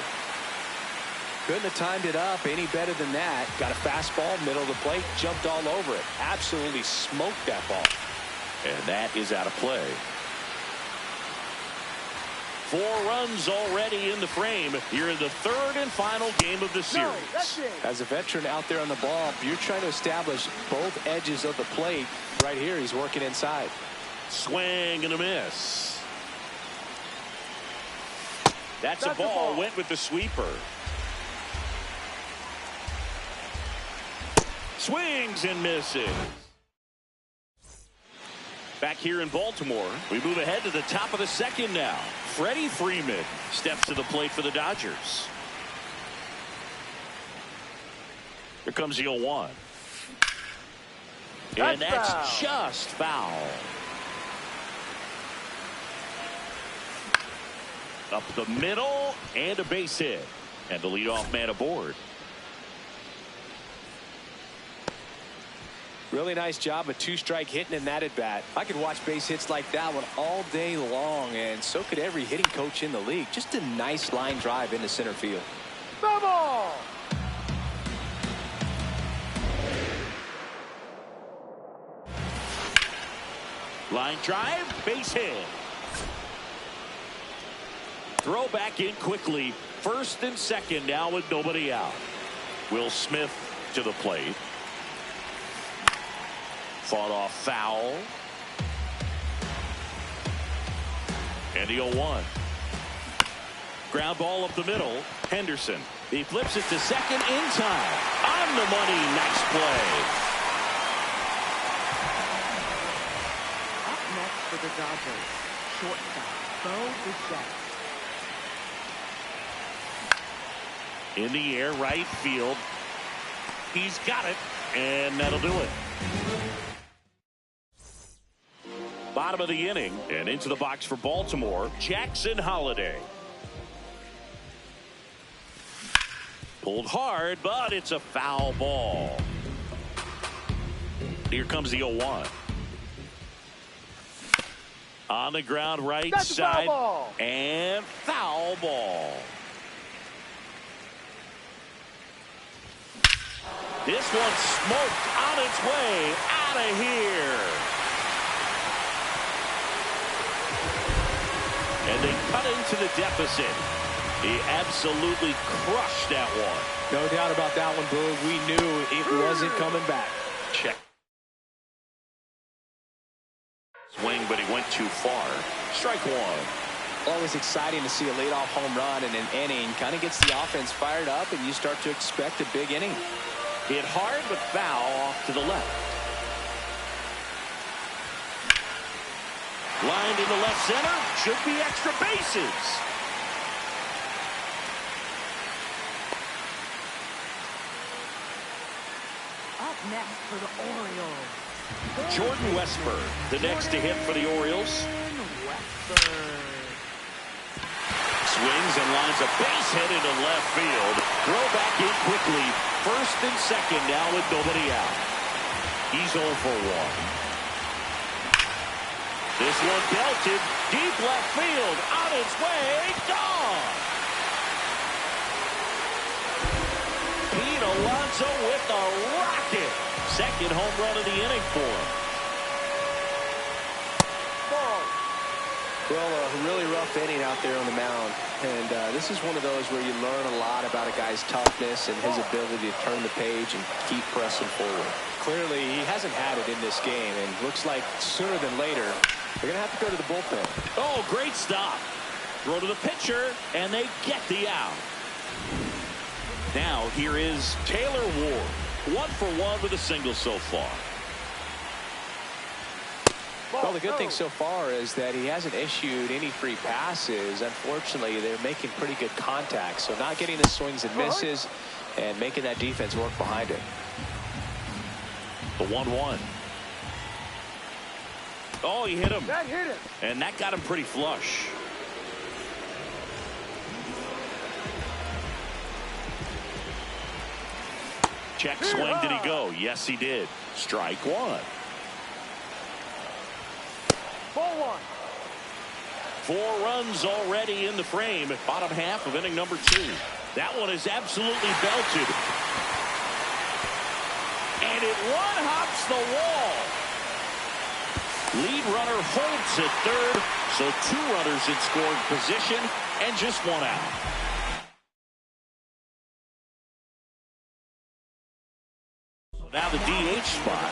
Couldn't have timed it up any better than that. Got a fastball, middle of the plate, jumped all over it. Absolutely smoked that ball. And that is out of play. 4 runs already in the frame here in the 3rd and final game of the series. As a veteran out there on the ball, you're trying to establish both edges of the plate. Right here, he's working inside. Swing and a miss. That's a ball. Went with the sweeper. Swings and misses. Back here in Baltimore, we move ahead to the top of the 2nd now. Freddie Freeman steps to the plate for the Dodgers. Here comes the 0-1. And that's just foul. Up the middle and a base hit. And the leadoff man aboard. Really nice job of 2-strike hitting in that at bat. I could watch base hits like that one all day long, and so could every hitting coach in the league. Just a nice line drive into center field. Double. Line drive, base hit. Throw back in quickly. 1st and 2nd now with nobody out. Will Smith to the plate. Fought off foul. And the 0-1. Ground ball up the middle. Henderson. He flips it to second in time. On the money. Nice play. Up next for the Dodgers, shortstop Bo Bichette. In the air, right field. He's got it. And that'll do it. Bottom of the inning, and into the box for Baltimore, Jackson Holliday. Pulled hard, but it's a foul ball. Here comes the 0-1. On the ground, right side, and foul ball. This one smoked on its way out of here. And they cut into the deficit. He absolutely crushed that one. No doubt about that one, Boog. We knew it wasn't coming back. Check. Swing, but he went too far. Strike one. Always exciting to see a leadoff home run in an inning. Kind of gets the offense fired up, and you start to expect a big inning. Hit hard, but foul off to the left. Lined in the left center. Should be extra bases. Up next for the Orioles, Jordan Westburg, the next to hit for the Orioles. Swings and lines a base hit into left field. Throw back in quickly. 1st and 2nd now with nobody out. He's 0 for 1. This one belted deep left field. On its way, gone. Pete Alonso with the rocket. second home run of the inning for him. Well, a really rough inning out there on the mound. And this is one of those where you learn a lot about a guy's toughness and his ability to turn the page and keep pressing forward. Clearly, he hasn't had it in this game, and looks like sooner than later, they're going to have to go to the bullpen. Oh, great stop. Throw to the pitcher, and they get the out. Now, here is Taylor Ward. 1 for 1 with a single so far. Well, the good thing so far is that he hasn't issued any free passes. Unfortunately, they're making pretty good contact, so not getting the swings and misses and making that defense work behind it. The 1-1. Oh, he hit him. That hit him. And that got him pretty flush. Check swing. Did he go? Yes, he did. Strike one. 4-1. 4 runs already in the frame. Bottom half of inning number 2. That one is absolutely belted. And it one-hops the wall. Lead runner holds at third. So 2 runners in scoring position and just 1 out. Now the DH spot.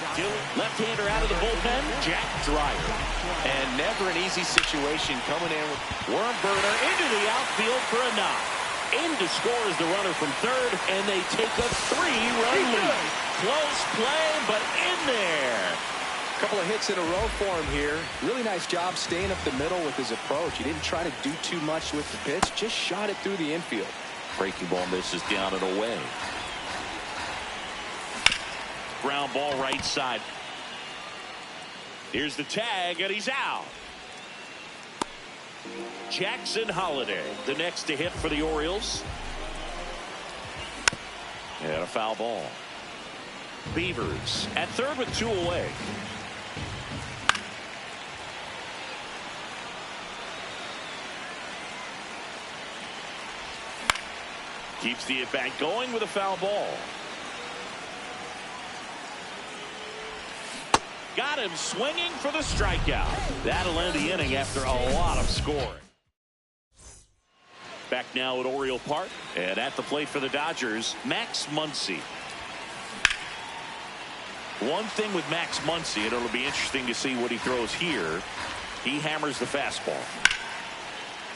Left-hander out of the bullpen, Jack Dreyer. And never an easy situation coming in with Worm burner into the outfield for a knock. In to score is the runner from third, and they take a 3-run lead. Close play, but in there. a couple of hits in a row for him here. Really nice job staying up the middle with his approach. He didn't try to do too much with the pitch, just shot it through the infield. Breaking ball misses down and away. Ground ball right side. Here's the tag, and he's out. Jackson Holiday, the next to hit for the Orioles. And a foul ball. Beavers at third with 2 away. Keeps the at-bat going with a foul ball. Got him swinging for the strikeout. That'll end the inning after a lot of scoring. Back now at Oriole Park, and at the plate for the Dodgers, Max Muncy. One thing with Max Muncy, and it'll be interesting to see what he throws here. He hammers the fastball.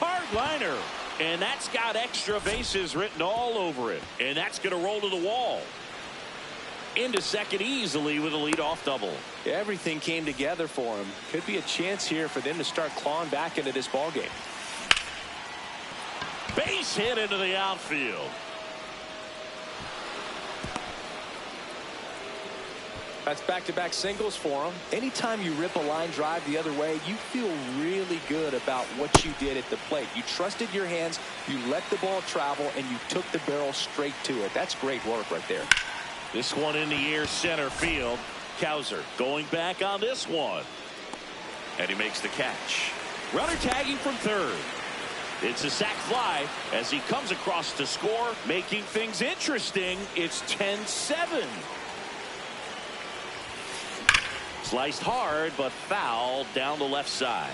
Hard liner, and that's got extra bases written all over it, and that's going to roll to the wall. Into second easily with a leadoff double. Everything came together for him. Could be a chance here for them to start clawing back into this ball game. Base hit into the outfield. That's back-to-back singles for him. Anytime you rip a line drive the other way, you feel really good about what you did at the plate. You trusted your hands, you let the ball travel, and you took the barrel straight to it. That's great work right there. This one in the air, center field. Cowser going back on this one. And he makes the catch. Runner tagging from third. It's a sac fly as he comes across to score, making things interesting. It's 10-7. Sliced hard, but foul down the left side.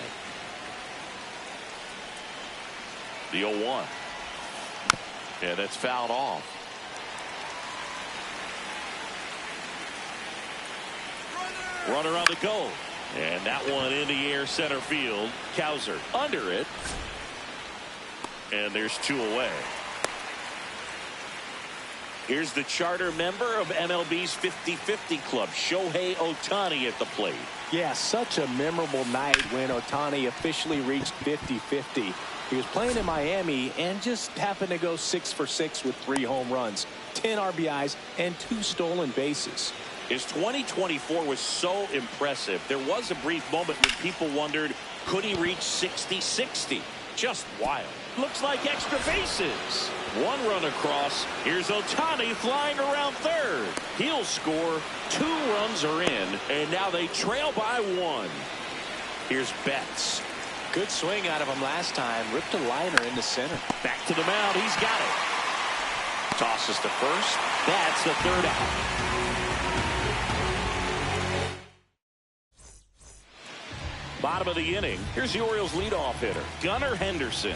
The 0-1. And it's fouled off. Runner on the go. And that one in the air, center field. Cowser under it. And there's 2 away. Here's the charter member of MLB's 50-50 club, Shohei Ohtani at the plate. Yeah, such a memorable night when Ohtani officially reached 50-50. He was playing in Miami and just happened to go 6 for 6 with 3 home runs, 10 RBIs, and 2 stolen bases. His 2024 was so impressive. There was a brief moment when people wondered, could he reach 60-60? Just wild. Looks like extra bases. 1 run across. Here's Ohtani flying around third. He'll score. 2 runs are in, and now they trail by 1. Here's Betts. Good swing out of him last time. Ripped a liner into center. Back to the mound. He's got it. Tosses to first. That's the 3rd out. Bottom of the inning. Here's the Orioles leadoff hitter, Gunnar Henderson.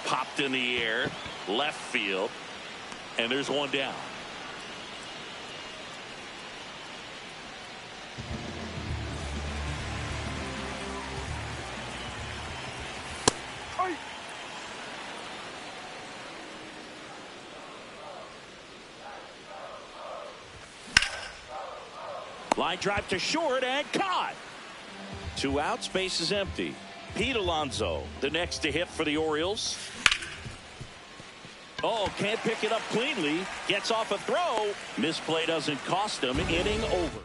Popped in the air, left field, and there's one down. Line drive to short and caught. 2 outs, base is empty. Pete Alonso, the next to hit for the Orioles. Oh, can't pick it up cleanly. Gets off a throw. Misplay doesn't cost him. Inning over.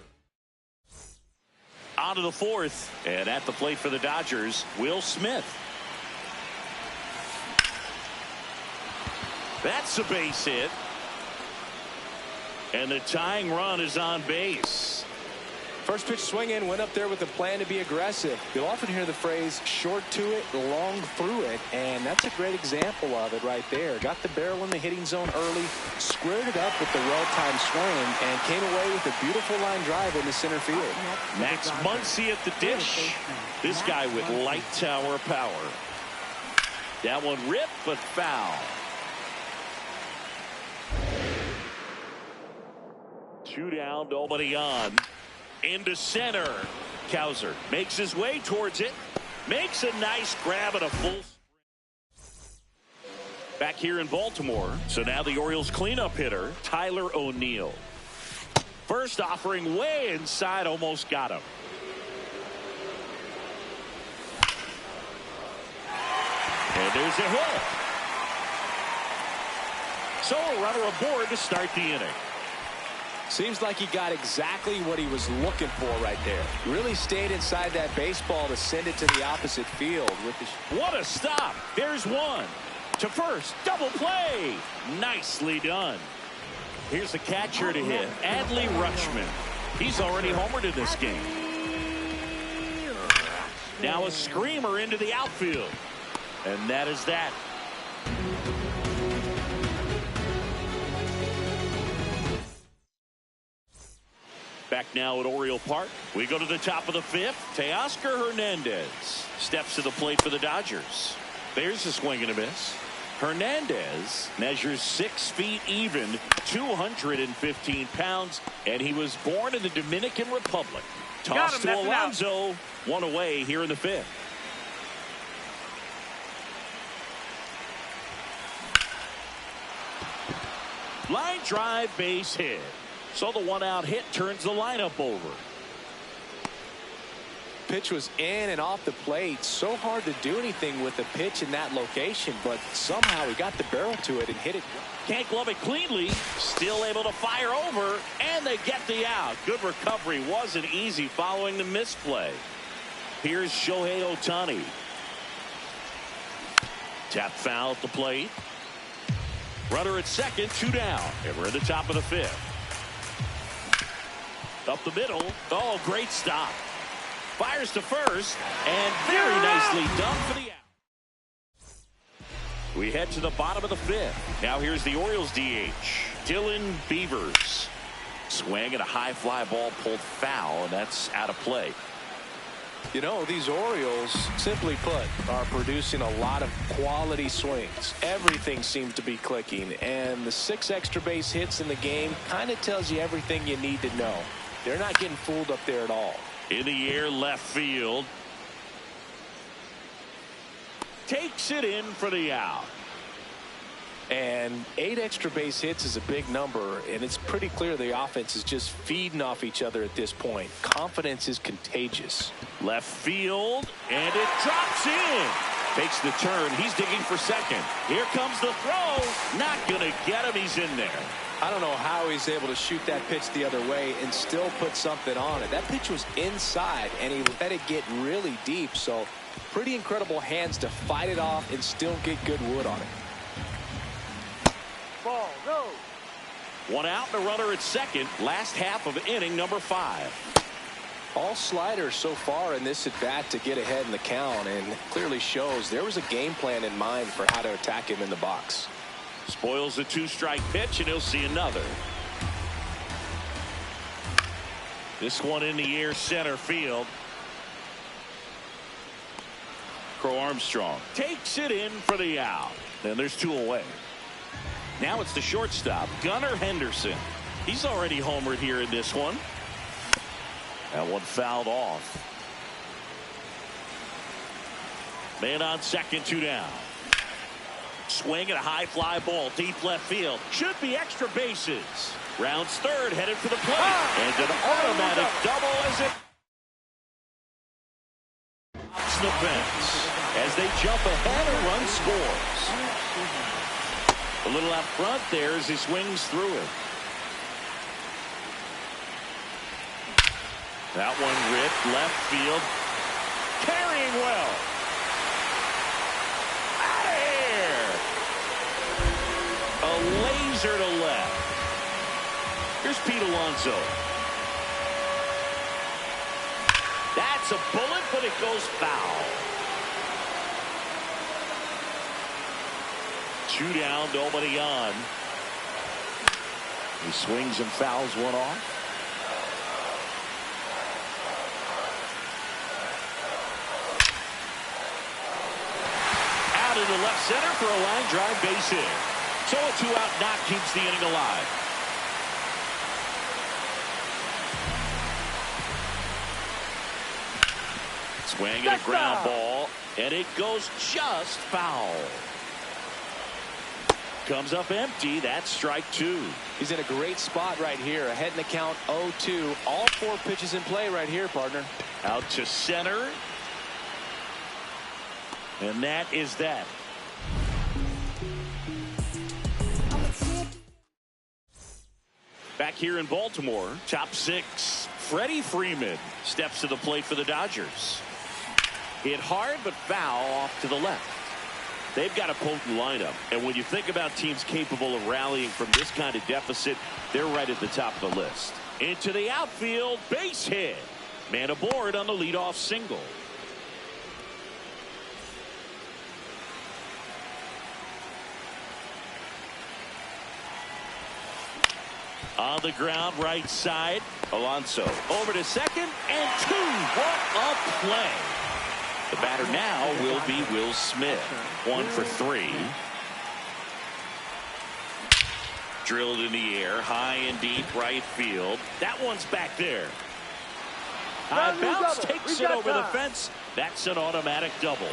On to the 4th, and at the plate for the Dodgers, Will Smith. That's a base hit. And the tying run is on base. First pitch swing in, went up there with a plan to be aggressive. You'll often hear the phrase short to it, long through it, and that's a great example of it right there. Got the barrel in the hitting zone early, squared it up with the well-timed swing, and came away with a beautiful line drive into center field. Max Muncy at the dish. This guy with light tower power. That one ripped, but foul. 2 down, nobody on. Into center. Cowser makes his way towards it. Makes a nice grab at a full. Back here in Baltimore. So now the Orioles cleanup hitter, Tyler O'Neill. First offering way inside, almost got him. And there's a hit. So a runner aboard to start the inning. Seems like he got exactly what he was looking for right there. Really stayed inside that baseball to send it to the opposite field. What a stop. There's one. To first. Double play. Nicely done. Here's the catcher to hit. Adley Rutschman. He's already homered in this game. Now a screamer into the outfield. And that is that. Back now at Oriole Park. We go to the top of the 5th. Teoscar Hernandez steps to the plate for the Dodgers. There's a swing and a miss. Hernandez measures 6 feet even, 215 pounds, and he was born in the Dominican Republic. Toss to Alonso. 1 away here in the 5th. Line drive, base hit. So the 1-out hit turns the lineup over. Pitch was in and off the plate. So hard to do anything with the pitch in that location, but somehow he got the barrel to it and hit it. Can't glove it cleanly. Still able to fire over, and they get the out. Good recovery. Wasn't easy following the misplay. Here's Shohei Ohtani. Tap foul at the plate. Runner at second, 2 down. And we're in the top of the 5th. Up the middle. Oh, great stop. Fires to first, and very nicely done for the out. We head to the bottom of the 5th. Now here's the Orioles DH, Dylan Beavers. Swing and a high fly ball pulled foul, and that's out of play. You know, these Orioles, simply put, are producing a lot of quality swings. Everything seems to be clicking, and the 6 extra base hits in the game kind of tells you everything you need to know. They're not getting fooled up there at all. In the air, left field. Takes it in for the out. And 8 extra base hits is a big number, and it's pretty clear the offense is just feeding off each other at this point. Confidence is contagious. Left field, and it drops in. Takes the turn. He's digging for second. Here comes the throw. Not going to get him. He's in there. I don't know how he's able to shoot that pitch the other way and still put something on it. That pitch was inside, and he let it get really deep. So pretty incredible hands to fight it off and still get good wood on it. Ball, go. 1 out and a runner at second. Last half of inning number 5. All sliders so far in this at bat to get ahead in the count, and clearly shows there was a game plan in mind for how to attack him in the box. Spoils the 2-strike pitch, and he'll see another. This one in the air, center field. Crow Armstrong takes it in for the out. And there's 2 away. Now it's the shortstop, Gunnar Henderson. He's already homered here in this one. That one fouled off. Man on second, 2 down. Swing at a high fly ball, deep left field. Should be extra bases. Rounds third, headed for the plate. And an automatic double as it pops the fence. As they jump ahead, a run scores. A little out front there as he swings through it. That one ripped left field. Carrying well. Out of here. A laser to left. Here's Pete Alonso. That's a bullet, but it goes foul. 2 down, nobody on. He swings and fouls one off. Out into left center for a line drive base hit. So a 2-out knock keeps the inning alive. Swing and a ground ball, and it goes just foul. Comes up empty. That's strike 2. He's in a great spot right here. Ahead in the count 0-2. All 4 pitches in play right here, partner. Out to center. And that is that. Back here in Baltimore, top 6. Freddie Freeman steps to the plate for the Dodgers. Hit hard but foul off to the left. They've got a potent lineup, and when you think about teams capable of rallying from this kind of deficit, they're right at the top of the list. Into the outfield, base hit. Man aboard on the leadoff single. On the ground, right side, Alonso over to second, and 2. What a play. The batter now will be Will Smith. 1 for 3. Drilled in the air, high and deep right field. That one's back there. High bounce takes it over the fence. That's an automatic double.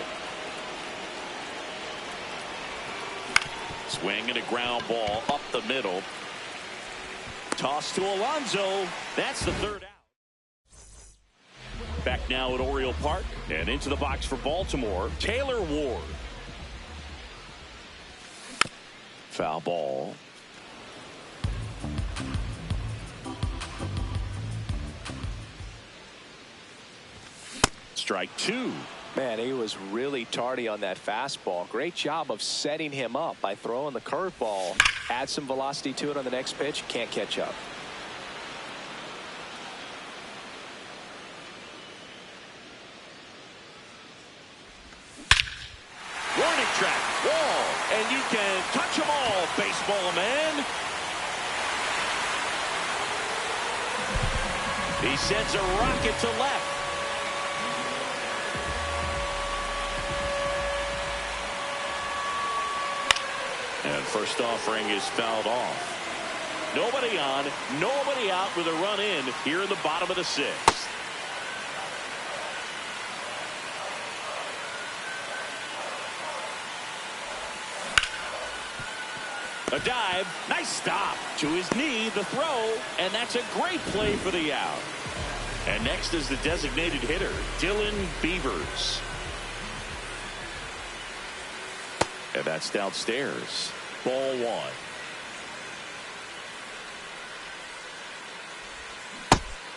Swing and a ground ball up the middle. Toss to Alonso. That's the 3rd out. Back now at Oriole Park and into the box for Baltimore, Taylor Ward. Foul ball. Strike 2. Man, he was really tardy on that fastball. Great job of setting him up by throwing the curveball. Add some velocity to it on the next pitch. Can't catch up. Warning track, wall, and you can touch them all, baseball man. He sends a rocket to left. And first offering is fouled off. Nobody on, nobody out with a run in here in the bottom of the 6th. A dive, nice stop. To his knee, the throw, and that's a great play for the out. And next is the designated hitter, Dylan Beavers. And that's downstairs. Ball 1.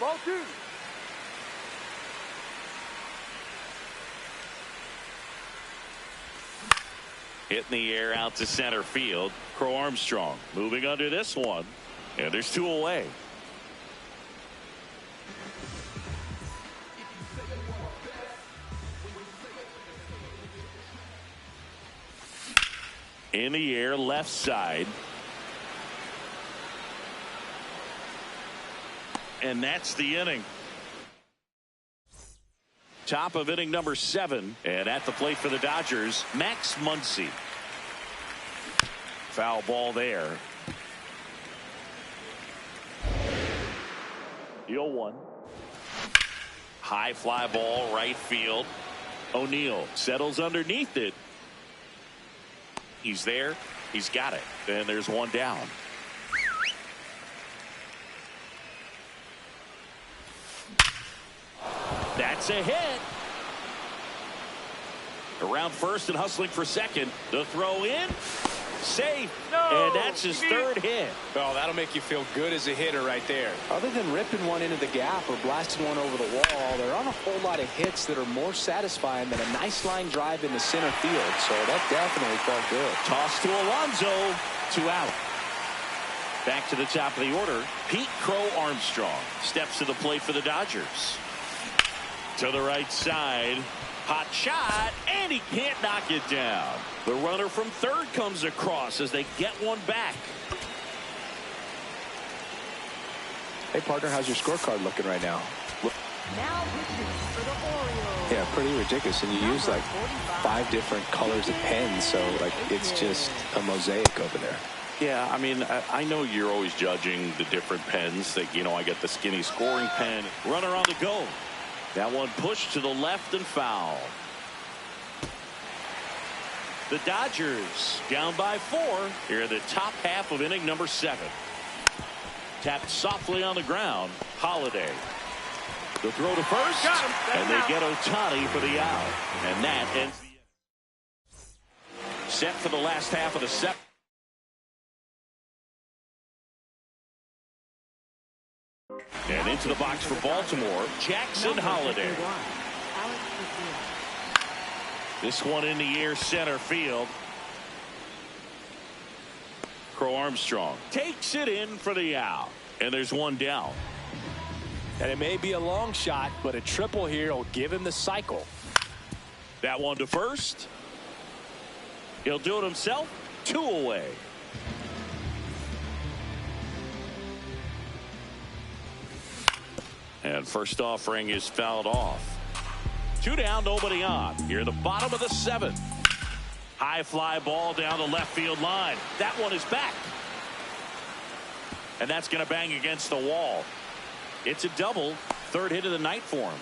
Ball 2. Hit in the air out to center field. Crow Armstrong moving under this one. And there's 2 away. In the air, left side. And that's the inning. Top of inning number 7. And at the plate for the Dodgers, Max Muncy. Foul ball there. The 0-1. High fly ball right field. O'Neill settles underneath it. He's there. He's got it. And there's one down. That's a hit. Around first and hustling for second. The throw in. Safe. No, and that's his third hit. Well, that'll make you feel good as a hitter right there. Other than ripping one into the gap or blasting one over the wall, there aren't a whole lot of hits that are more satisfying than a nice line drive into center field. So that definitely felt good. Toss to Alonso. 2 out. Back to the top of the order. Pete Crow Armstrong steps to the plate for the Dodgers. To the right side. Hot shot, and he can't knock it down. The runner from third comes across as they get one back. Hey, partner, how's your scorecard looking right now? Now pitching for the Orioles. Yeah, pretty ridiculous. And you use like 5 different colors of pens, so like it's just a mosaic over there. Yeah, I mean, I know you're always judging the different pens. That, you know, I get the skinny scoring pen. Runner on the go. That one pushed to the left and foul. The Dodgers down by 4 here in the top half of inning number 7. Tapped softly on the ground. Holiday. The throw to first. And they get Ohtani for the out. And that ends the inning. Set for the last half of the 7th. And into the box for Baltimore, Jackson Holiday. This one in the air center field. Crow Armstrong takes it in for the out. And there's one down. And it may be a long shot, but a triple here will give him the cycle. That one to first. He'll do it himself. 2 away. And first offering is fouled off. 2 down, nobody on. Here at the bottom of the 7th. High fly ball down the left field line. That one is back. And that's going to bang against the wall. It's a double. 3rd hit of the night for him.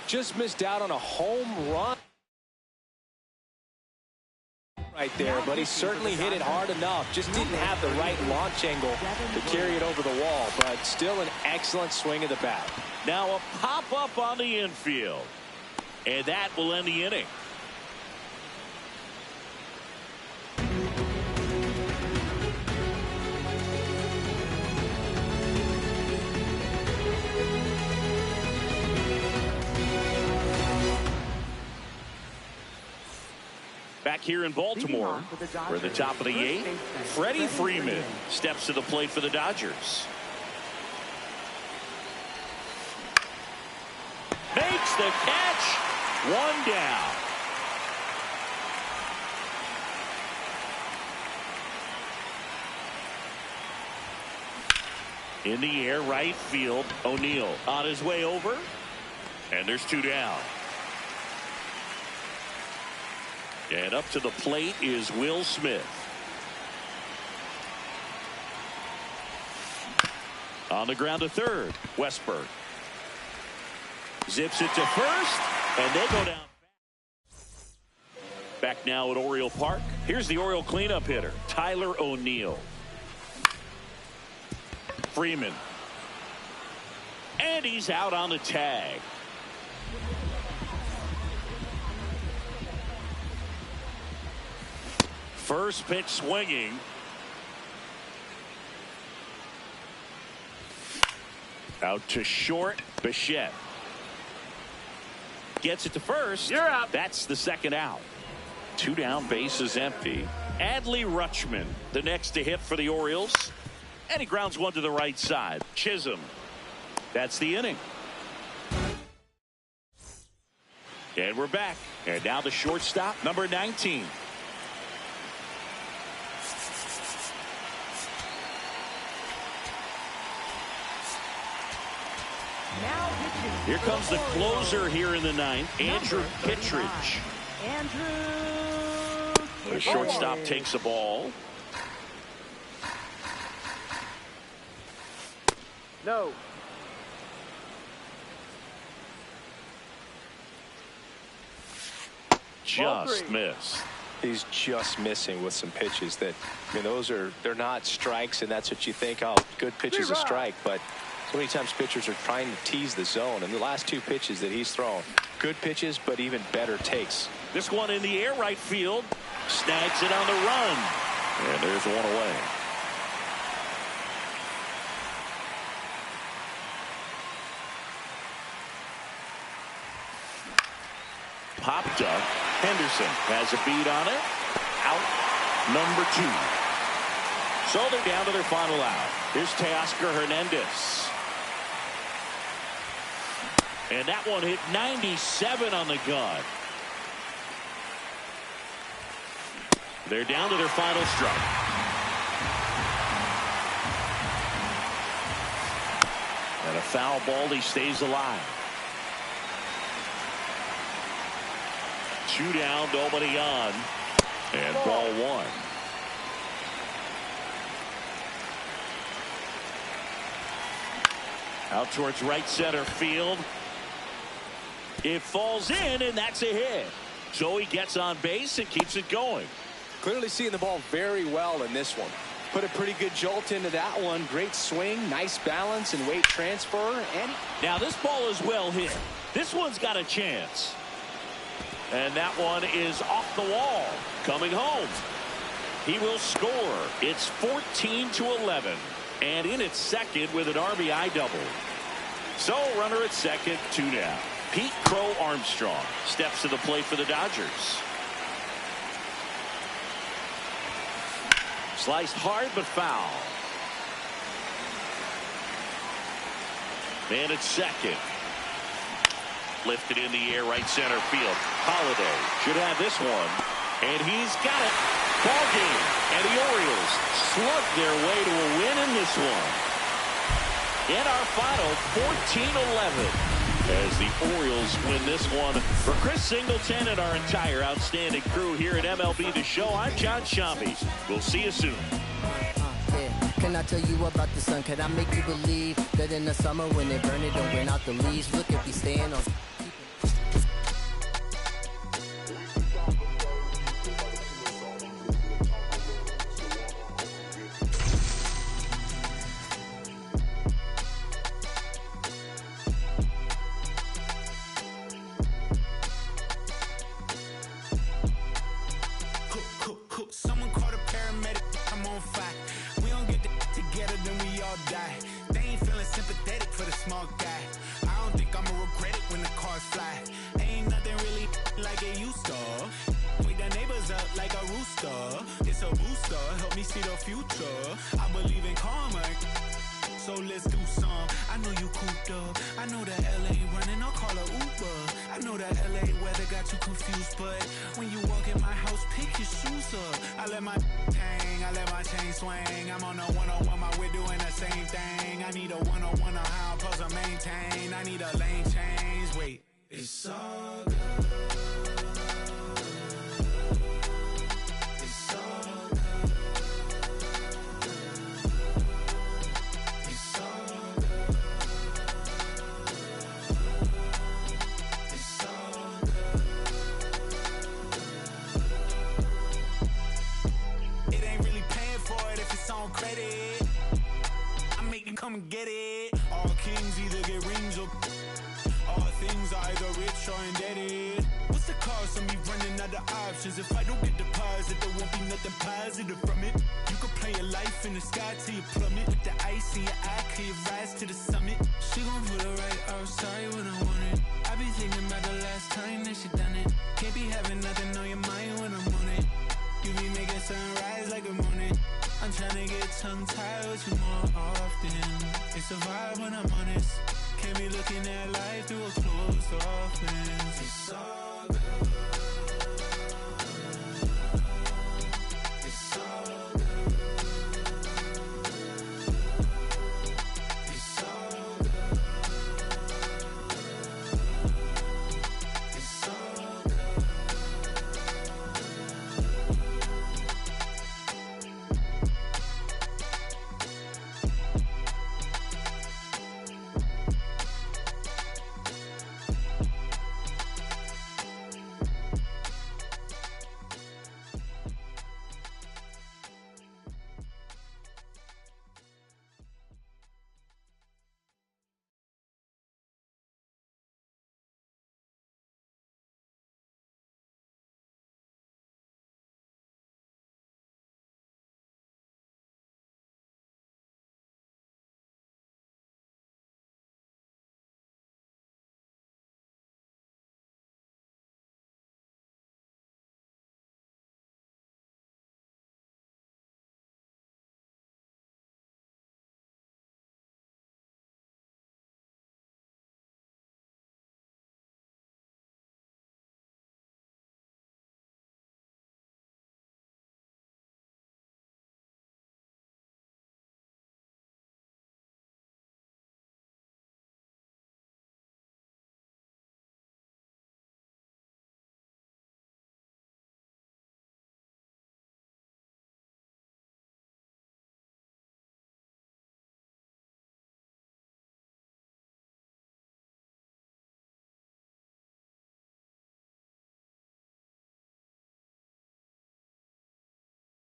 Just missed out on a home run right there, but he certainly hit it hard enough. Just didn't have the right launch angle to carry it over the wall, but still an excellent swing of the bat. Now a pop-up on the infield. And that will end the inning. Back here in Baltimore, for the top of the 8th, Freddie Freeman steps to the plate for the Dodgers. Makes the catch. 1 down. In the air, right field. O'Neill on his way over. And there's 2 down. And up to the plate is Will Smith. On the ground to third. Westberg. Zips it to first. And they go down. Back now at Oriole Park. Here's the Oriole cleanup hitter, Tyler O'Neill. Freeman. And he's out on the tag. First pitch swinging. Out to short. Bichette. Gets it to first. You're out. That's the 2nd out. 2 down, bases empty. Adley Rutschman, the next to hit for the Orioles. And he grounds one to the right side. Chisholm. That's the inning. And we're back. And now the shortstop, number 19. Now pitching. Here comes the closer here in the ninth, Andrew Kittredge. Andrew. The shortstop takes the ball. No. Just missed. He's just missing with some pitches that, I mean, they're not strikes, and that's what you think, oh, good pitch is a strike. But so many times pitchers are trying to tease the zone, and the last two pitches that he's thrown, good pitches, but even better takes. This one in the air right field. Snags it on the run. And there's one away. Popped up. Henderson has a beat on it. Out number 2. So they're down to their final out. Here's Teoscar Hernandez. And that one hit 97 on the gun. They're down to their final strike. And a foul ball. He stays alive. 2 down, nobody on. And ball 1. Out towards right center field. It falls in, and that's a hit. So he gets on base and keeps it going. Clearly seeing the ball very well in this one. Put a pretty good jolt into that one. Great swing, nice balance and weight transfer. And now this ball is well hit. This one's got a chance. And that one is off the wall. Coming home. He will score. It's 14-11. And in its second with an RBI double. So runner at second, 2 down. Pete Crow Armstrong steps to the plate for the Dodgers. Sliced hard but foul. Man at second. Lifted in the air right center field. Holiday should have this one. And he's got it. Ball game. And the Orioles slug their way to a win in this one. In our final 14-11. As the Orioles win this one. For Chris Singleton and our entire outstanding crew here at MLB The Show, I'm John Shambi. We'll see you soon. Can I tell you about the sun? Can I make you believe that in the summer when they burn it, don't burn out the leaves? Look if you stand on. Someone call a paramedic. I'm on fire. We don't get together, then we all die. They ain't feeling sympathetic for the small guy. I don't think I'ma regret it when the cars fly. Ain't nothing really like it used to. Wake the neighbors up like a rooster. It's a booster, help me see the future. I believe in karma, so let's do some. I know you cooped up. I know that LA running, I'll call a Uber. I know that LA weather got you confused, but when you walk in my house, pick your shoes up. I let my hang, I let my chain swing. I'm on a 101, my we're doing the same thing. I need a 101 on how I'm supposed to maintain. I need a lane change. Wait, it's all good. It's all good. It's all good. It's all good. It ain't really paying for it if it's on credit. I make you come and get it. All kings either get rings or all things are either rich or indebted. What's the cost of me running out of options? If I don't get deposit, there won't be nothing positive from it. You could play your life in the sky till you plummet. With the ice in your eye, can you rise to the summit? She gon' put it right outside when I want it. I be thinking about the last time that she done it. Can't be having nothing on your mind when I'm on it. You be making sunrise like a morning. I'm tryna get tongue-tied with you more often. It's a vibe when I'm honest. Can't be looking at life through a closed off lens. It's all good.